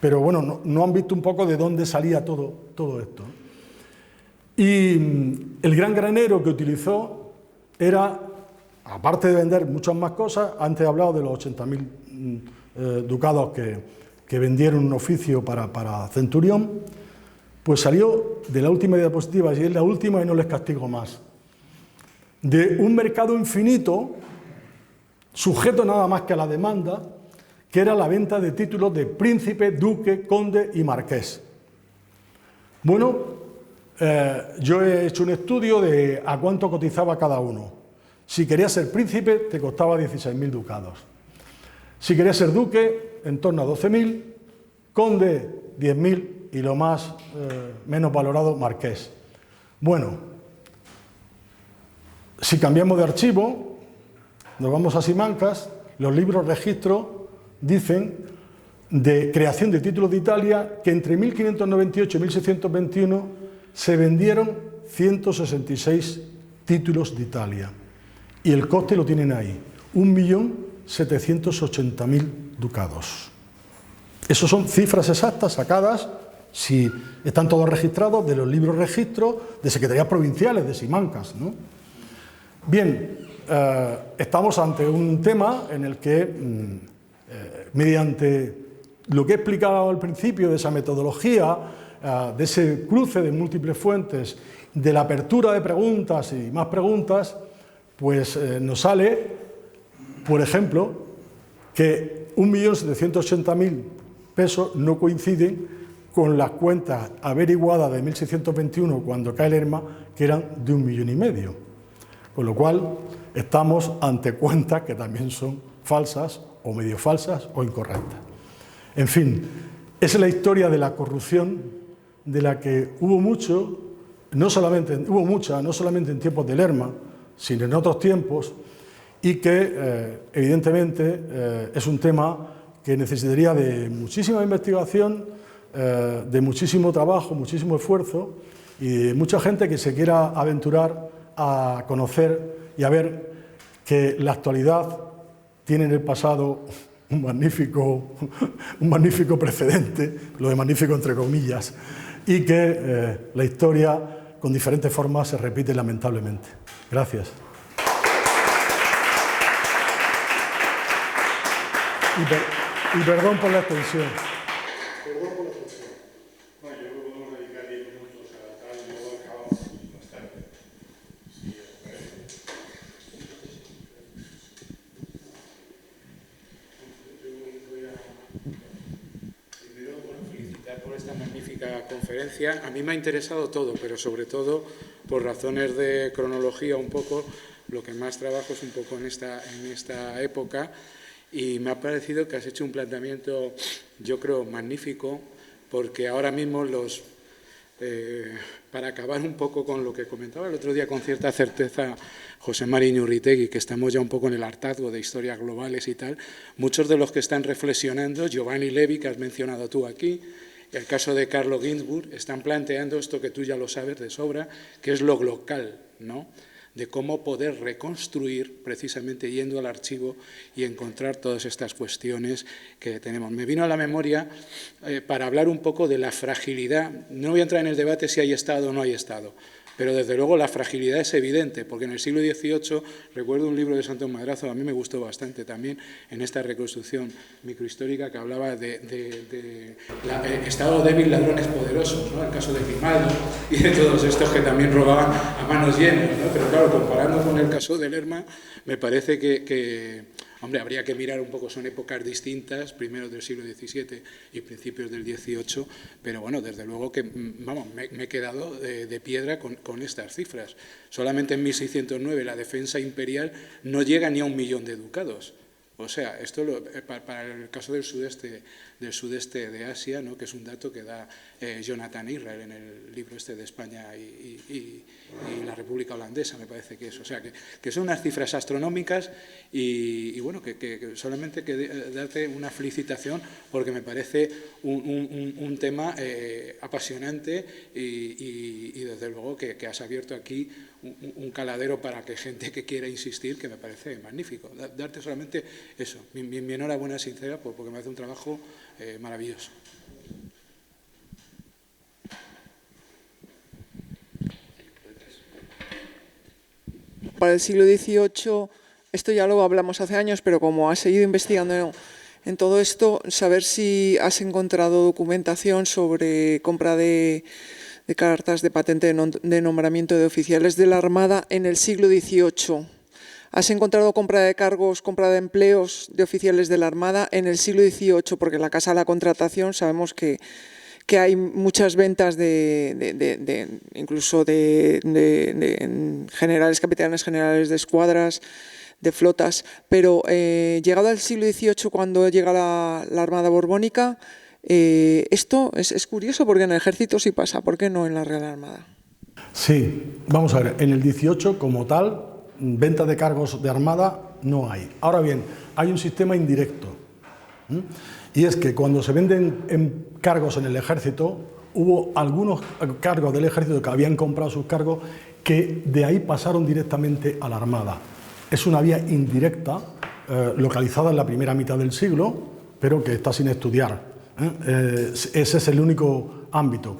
pero bueno, no han visto un poco de dónde salía todo esto. Y el gran granero que utilizó era, aparte de vender muchas más cosas, antes he hablado de los 80.000 ducados que vendieron un oficio para Centurión, pues salió de la última diapositiva, y es la última y no les castigo más, de un mercado infinito, sujeto nada más que a la demanda, que era la venta de títulos de príncipe, duque, conde y marqués. Bueno, yo he hecho un estudio de a cuánto cotizaba cada uno. Si querías ser príncipe, te costaba 16.000 ducados. Si querías ser duque, en torno a 12.000, conde, 10.000 y lo más menos valorado, marqués. Bueno, si cambiamos de archivo, nos vamos a Simancas, los libros registro dicen de creación de títulos de Italia que entre 1598 y 1621 se vendieron 166 títulos de Italia. Y el coste lo tienen ahí, 1.780.000 ducados. Esas son cifras exactas sacadas, si están todos registrados, de los libros registros de secretarías provinciales de Simancas, ¿no? Bien, estamos ante un tema en el que, mediante lo que he explicado al principio de esa metodología, de ese cruce de múltiples fuentes, de la apertura de preguntas y más preguntas, pues nos sale, por ejemplo, que 1.780.000 pesos no coinciden con las cuentas averiguadas de 1621, cuando cae Lerma, que eran de 1,5 millones. Con lo cual, estamos ante cuentas que también son falsas, o medio falsas, o incorrectas. En fin, esa es la historia de la corrupción, de la que hubo mucha, no solamente en tiempos de Lerma, sino en otros tiempos, y que, evidentemente, es un tema que necesitaría de muchísima investigación, de muchísimo trabajo, muchísimo esfuerzo, y de mucha gente que se quiera aventurar a conocer y a ver que la actualidad tiene en el pasado un magnífico precedente, lo de magnífico entre comillas, y que la historia con diferentes formas se repite lamentablemente. Gracias. Y perdón por la extensión. Conferencia. A mí me ha interesado todo, pero sobre todo por razones de cronología un poco, lo que más trabajo es un poco en esta época, y me ha parecido que has hecho un planteamiento, yo creo, magnífico, porque ahora mismo para acabar un poco con lo que comentaba el otro día con cierta certeza José Mari Iñurritegui, que estamos ya un poco en el hartazgo de historias globales y tal, muchos de los que están reflexionando, Giovanni Levi, que has mencionado tú aquí, el caso de Carlo Ginzburg, están planteando esto que tú ya lo sabes de sobra, que es lo local, ¿no? De cómo poder reconstruir, precisamente yendo al archivo y encontrar todas estas cuestiones que tenemos. Me vino a la memoria para hablar un poco de la fragilidad. No voy a entrar en el debate si hay Estado o no hay Estado, pero desde luego la fragilidad es evidente, porque en el siglo XVIII, recuerdo un libro de Santos Madrazo, a mí me gustó bastante también, en esta reconstrucción microhistórica, que hablaba de Estado débil, ladrones poderosos, ¿no? El caso de Grimaldo y de todos estos que también robaban a manos llenas, ¿no? Pero claro, comparando con el caso de Lerma, me parece que hombre, habría que mirar un poco, son épocas distintas, primero del siglo XVII y principios del XVIII, pero bueno, desde luego que, vamos, me he quedado de piedra con estas cifras. Solamente en 1609 la defensa imperial no llega ni a 1 millón de ducados. O sea, esto para el caso del sudeste de Asia, ¿no?, que es un dato que da Jonathan Israel en el libro este de España y la República Holandesa, me parece que es. O sea, que son unas cifras astronómicas y bueno, que solamente darte una felicitación porque me parece un tema apasionante y desde luego que has abierto aquí un caladero para que gente que quiera insistir, que me parece magnífico. Darte solamente eso, mi enhorabuena sincera porque me hace un trabajo maravilloso. Para el siglo XVIII, esto ya lo hablamos hace años, pero como has seguido investigando en todo esto, saber si has encontrado documentación sobre compra de cartas de patente de nombramiento de oficiales de la Armada en el siglo XVIII. ¿Has encontrado compra de cargos, compra de empleos de oficiales de la Armada en el siglo XVIII? Porque en la Casa de la Contratación sabemos que hay muchas ventas incluso de generales, capitanes generales de escuadras, de flotas, pero llegado al siglo XVIII, cuando llega la Armada Borbónica, esto es curioso porque en el ejército sí pasa, ¿por qué no en la Real Armada? Sí, vamos a ver, en el 18 como tal, venta de cargos de armada no hay. Ahora bien, hay un sistema indirecto, y es que cuando se venden cargos en el ejército, hubo algunos cargos del ejército que habían comprado sus cargos que de ahí pasaron directamente a la Armada. Es una vía indirecta, localizada en la primera mitad del siglo, pero que está sin estudiar. Ese es el único ámbito.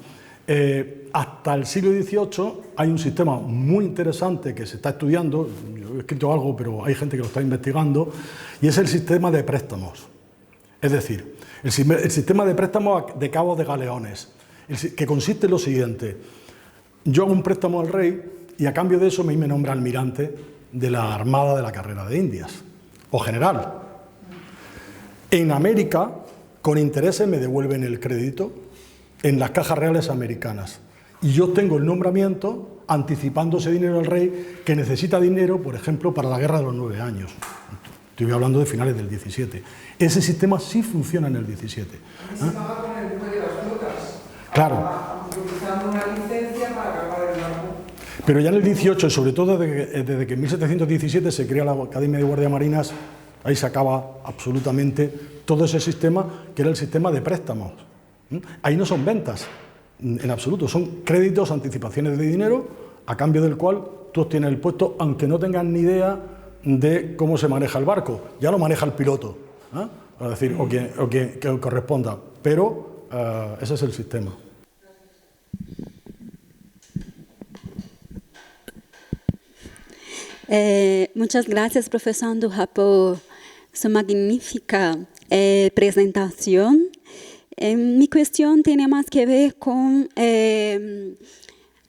Hasta el siglo XVIII hay un sistema muy interesante que se está estudiando, yo he escrito algo, pero hay gente que lo está investigando, y es el sistema de préstamos. Es decir, el sistema de préstamos de cabos de galeones, que consiste en lo siguiente: yo hago un préstamo al rey y a cambio de eso me nombra almirante de la Armada de la Carrera de Indias, o general. En América, con intereses me devuelven el crédito en las cajas reales americanas. Y yo tengo el nombramiento anticipando ese dinero al rey que necesita dinero, por ejemplo, para la Guerra de los 9 años. Estoy hablando de finales del 17. Ese sistema sí funciona en el 17. Se paga con el buque de las flotas. Claro. Utilizando una licencia para cargar el barco. Pero ya en el 18, sobre todo desde que en 1717 se crea la Academia de Guardia Marinas, ahí se acaba absolutamente todo ese sistema, que era el sistema de préstamos. Ahí no son ventas, en absoluto, son créditos, anticipaciones de dinero, a cambio del cual tú obtienes el puesto, aunque no tengas ni idea de cómo se maneja el barco. Ya lo maneja el piloto, es decir, o quien corresponda, pero ese es el sistema. Muchas gracias, profesor Andújar, por su magnífica presentación. Mi cuestión tiene más que ver con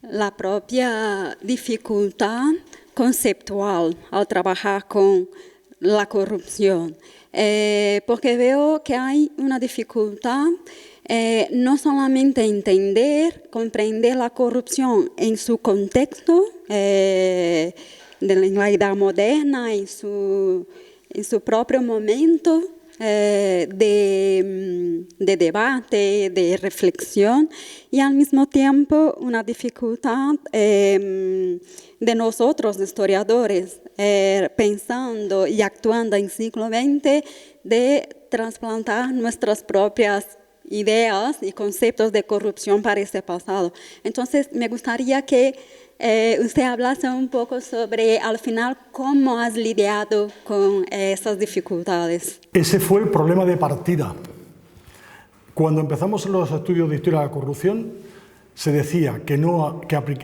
la propia dificultad conceptual al trabajar con la corrupción, porque veo que hay una dificultad no solamente entender, comprender la corrupción en su contexto de la edad moderna, en su propio momento de debate, de reflexión, y al mismo tiempo una dificultad de nosotros, historiadores, pensando y actuando en siglo XX, de trasplantar nuestras propias ideas y conceptos de corrupción para ese pasado. Entonces, me gustaría que usted hablase un poco sobre, al final, cómo has lidiado con esas dificultades. Ese fue el problema de partida. Cuando empezamos los estudios de historia de la corrupción, se decía que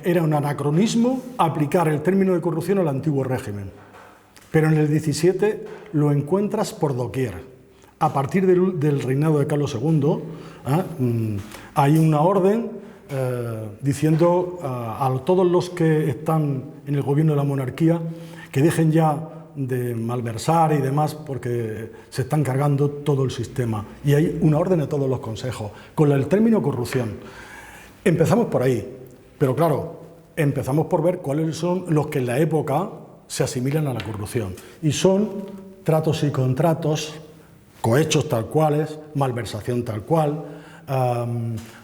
era un anacronismo aplicar el término de corrupción al antiguo régimen. Pero en el 17 lo encuentras por doquier. A partir del reinado de Carlos II, hay una orden diciendo a todos los que están en el gobierno de la monarquía que dejen ya de malversar y demás, porque se están cargando todo el sistema. Y hay una orden a todos los consejos, con el término corrupción. Empezamos por ahí, pero claro, empezamos por ver cuáles son los que en la época se asimilan a la corrupción. Y son tratos y contratos, cohechos tal cuales, malversación tal cual,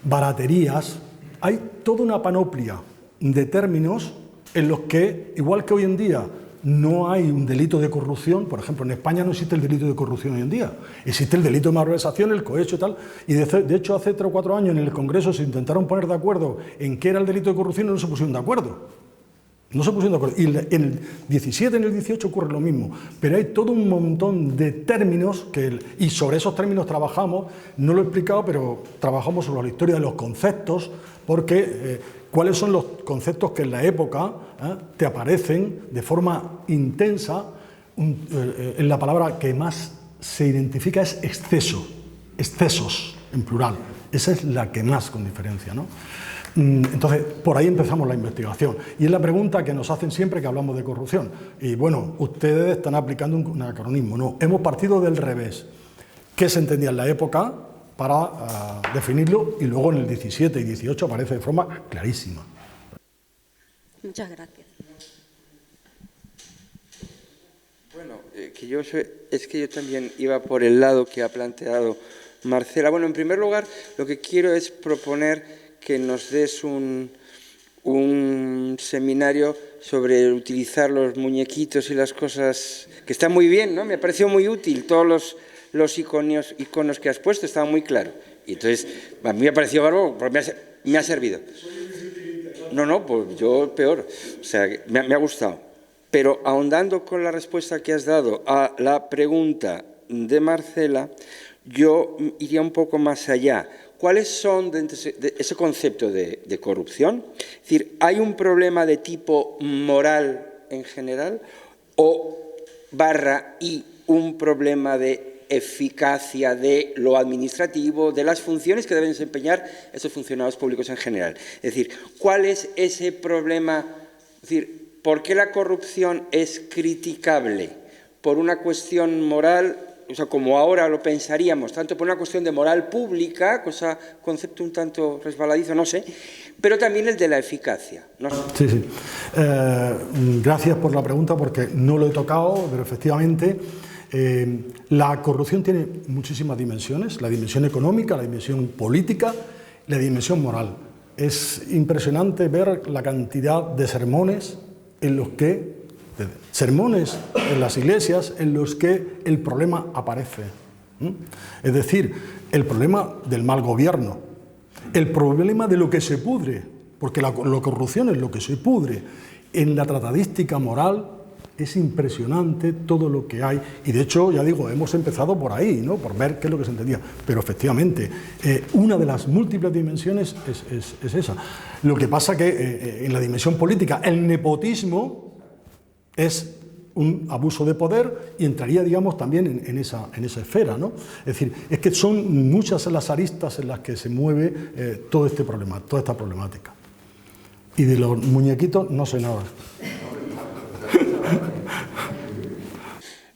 baraterías. Hay toda una panoplia de términos en los que, igual que hoy en día no hay un delito de corrupción, por ejemplo, en España no existe el delito de corrupción hoy en día, existe el delito de malversación, el cohecho y tal, y de hecho hace 3 o 4 años en el Congreso se intentaron poner de acuerdo en qué era el delito de corrupción y no se pusieron de acuerdo. No se pusieron de acuerdo. Y en el 17, en el 18 ocurre lo mismo. Pero hay todo un montón de términos, y sobre esos términos trabajamos, no lo he explicado, pero trabajamos sobre la historia de los conceptos, porque cuáles son los conceptos que en la época te aparecen de forma intensa. En la palabra que más se identifica es exceso, excesos en plural. Esa es la que más con diferencia, ¿no? Entonces, por ahí empezamos la investigación. Y es la pregunta que nos hacen siempre que hablamos de corrupción. Y bueno, ustedes están aplicando un anacronismo. No, hemos partido del revés. ¿Qué se entendía en la época para definirlo? Y luego en el 17 y 18 aparece de forma clarísima. Muchas gracias. Bueno, es que yo también iba por el lado que ha planteado Marcela. Bueno, en primer lugar, lo que quiero es proponer que nos des un seminario sobre utilizar los muñequitos y las cosas, que está muy bien, ¿no? Me ha parecido muy útil, todos los iconos que has puesto, estaba muy claro. Y entonces, a mí me ha parecido bárbaro, porque me ha servido. No, pues yo peor, o sea, me ha gustado. Pero ahondando con la respuesta que has dado a la pregunta de Marcela, yo iría un poco más allá. ¿Cuáles son de ese concepto de corrupción? Es decir, ¿hay un problema de tipo moral en general y un problema de eficacia de lo administrativo, de las funciones que deben desempeñar esos funcionarios públicos en general? Es decir, ¿cuál es ese problema? Es decir, ¿por qué la corrupción es criticable? ¿Por una cuestión moral? O sea, como ahora lo pensaríamos, tanto por una cuestión de moral pública, concepto un tanto resbaladizo, no sé, pero también el de la eficacia. No sé. Sí. Gracias por la pregunta, porque no lo he tocado, pero efectivamente la corrupción tiene muchísimas dimensiones, la dimensión económica, la dimensión política, la dimensión moral. Es impresionante ver la cantidad de sermones en las iglesias en los que el problema aparece. Es decir, el problema del mal gobierno, el problema de lo que se pudre, porque la corrupción es lo que se pudre. En la tratadística moral es impresionante todo lo que hay, y de hecho, ya digo, hemos empezado por ahí, ¿no? Por ver qué es lo que se entendía, pero efectivamente, una de las múltiples dimensiones es esa. Lo que pasa que en la dimensión política, el nepotismo es un abuso de poder y entraría, digamos, también en esa esfera, ¿no? Es decir, es que son muchas las aristas en las que se mueve todo este problema, toda esta problemática. Y de los muñequitos no sé nada.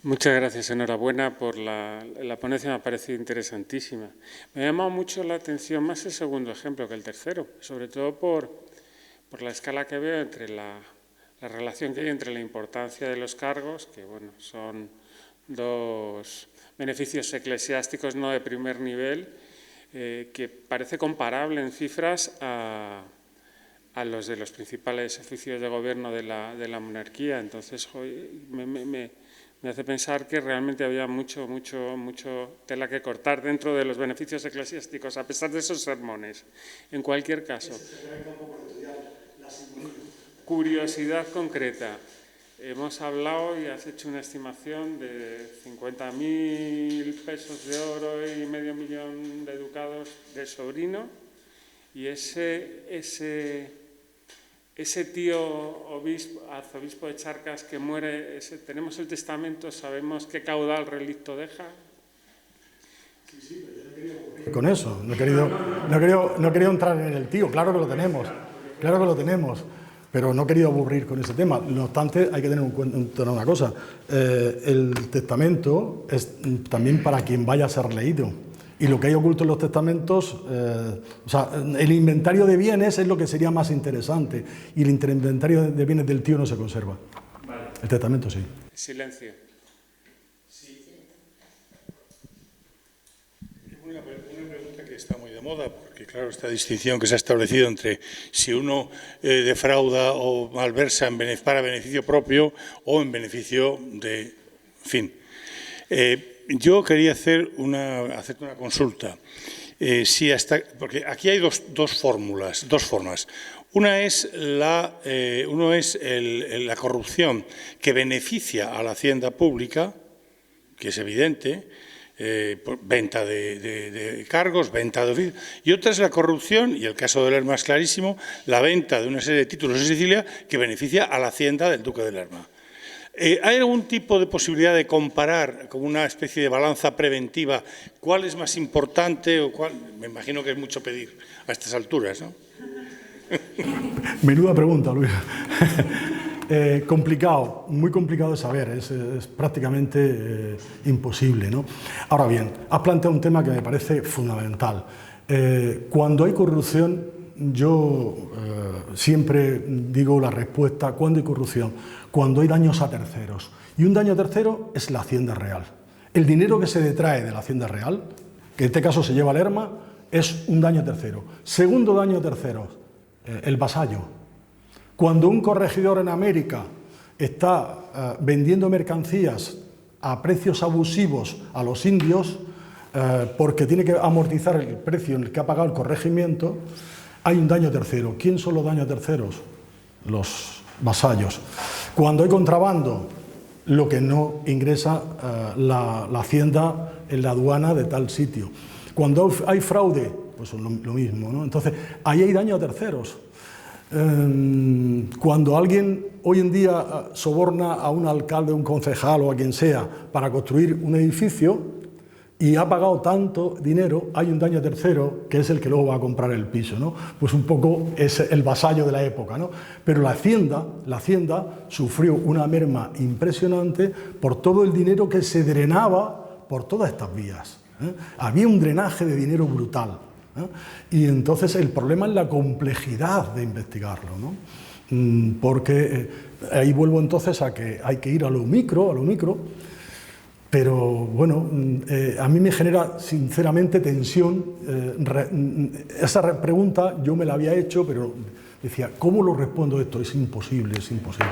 Muchas gracias, enhorabuena por la ponencia, me ha parecido interesantísima. Me ha llamado mucho la atención más el segundo ejemplo que el tercero, sobre todo por la escala que veo entre la relación que hay entre la importancia de los cargos, que bueno, son 2 beneficios eclesiásticos no de primer nivel, que parece comparable en cifras a los de los principales oficios de gobierno de la monarquía. Entonces, me hace pensar que realmente había mucho tela que cortar dentro de los beneficios eclesiásticos, a pesar de esos sermones. En cualquier caso, curiosidad concreta. Hemos hablado y has hecho una estimación de 50.000 pesos de oro y medio millón de ducados de sobrino, y ese tío arzobispo de Charcas que muere, tenemos el testamento, sabemos qué caudal relicto deja. Sí, pero yo no quería ocurrir con eso, no he querido entrar en el tío, claro que lo tenemos, pero no he querido aburrir con ese tema. No obstante, hay que tener en cuenta una cosa, el testamento es también para quien vaya a ser leído. Y lo que hay oculto en los testamentos, o sea, el inventario de bienes es lo que sería más interesante, y el inventario de bienes del tío no se conserva. Vale. El testamento sí. Silencio. Una pregunta que está muy de moda, porque claro, esta distinción que se ha establecido entre si uno defrauda o malversa para beneficio propio o en beneficio de... En fin. Yo quería hacerte una consulta. Porque aquí hay dos formas. Una es la corrupción que beneficia a la hacienda pública, que es evidente, venta de cargos, venta de oficios, y otra es la corrupción, y el caso de Lerma es clarísimo, la venta de una serie de títulos en Sicilia que beneficia a la hacienda del duque de Lerma. ¿Hay algún tipo de posibilidad de comparar, como una especie de balanza preventiva, cuál es más importante o cuál? Me imagino que es mucho pedir a estas alturas, ¿no? Menuda pregunta, Luis. Complicado, muy complicado de saber, es prácticamente imposible, ¿no? Ahora bien, has planteado un tema que me parece fundamental. Cuando hay corrupción, yo siempre digo la respuesta: ¿cuándo hay corrupción? Cuando hay daños a terceros. Y un daño a tercero es la hacienda real. El dinero que se detrae de la hacienda real, que en este caso se lleva Lerma, es un daño a tercero. Segundo daño a terceros, el vasallo. Cuando un corregidor en América está vendiendo mercancías a precios abusivos a los indios, porque tiene que amortizar el precio en el que ha pagado el corregimiento, hay un daño a tercero. ¿Quién son los daños a terceros? Los vasallos. Cuando hay contrabando, lo que no ingresa la hacienda en la aduana de tal sitio. Cuando hay fraude, pues lo mismo, ¿no? Entonces, ahí hay daño a terceros. Cuando alguien hoy en día soborna a un alcalde, un concejal o a quien sea para construir un edificio y ha pagado tanto dinero, hay un daño a tercero que es el que luego va a comprar el piso, ¿no? Pues un poco es el vasallo de la época, ¿no? Pero la hacienda sufrió una merma impresionante por todo el dinero que se drenaba por todas estas vías, ¿eh? Había un drenaje de dinero brutal, ¿eh? Y entonces el problema es la complejidad de investigarlo, ¿no? Porque ahí vuelvo entonces a que hay que ir a lo micro, pero bueno, a mí me genera sinceramente tensión. Esa pregunta yo me la había hecho, pero decía, ¿cómo lo respondo esto? Es imposible, es imposible.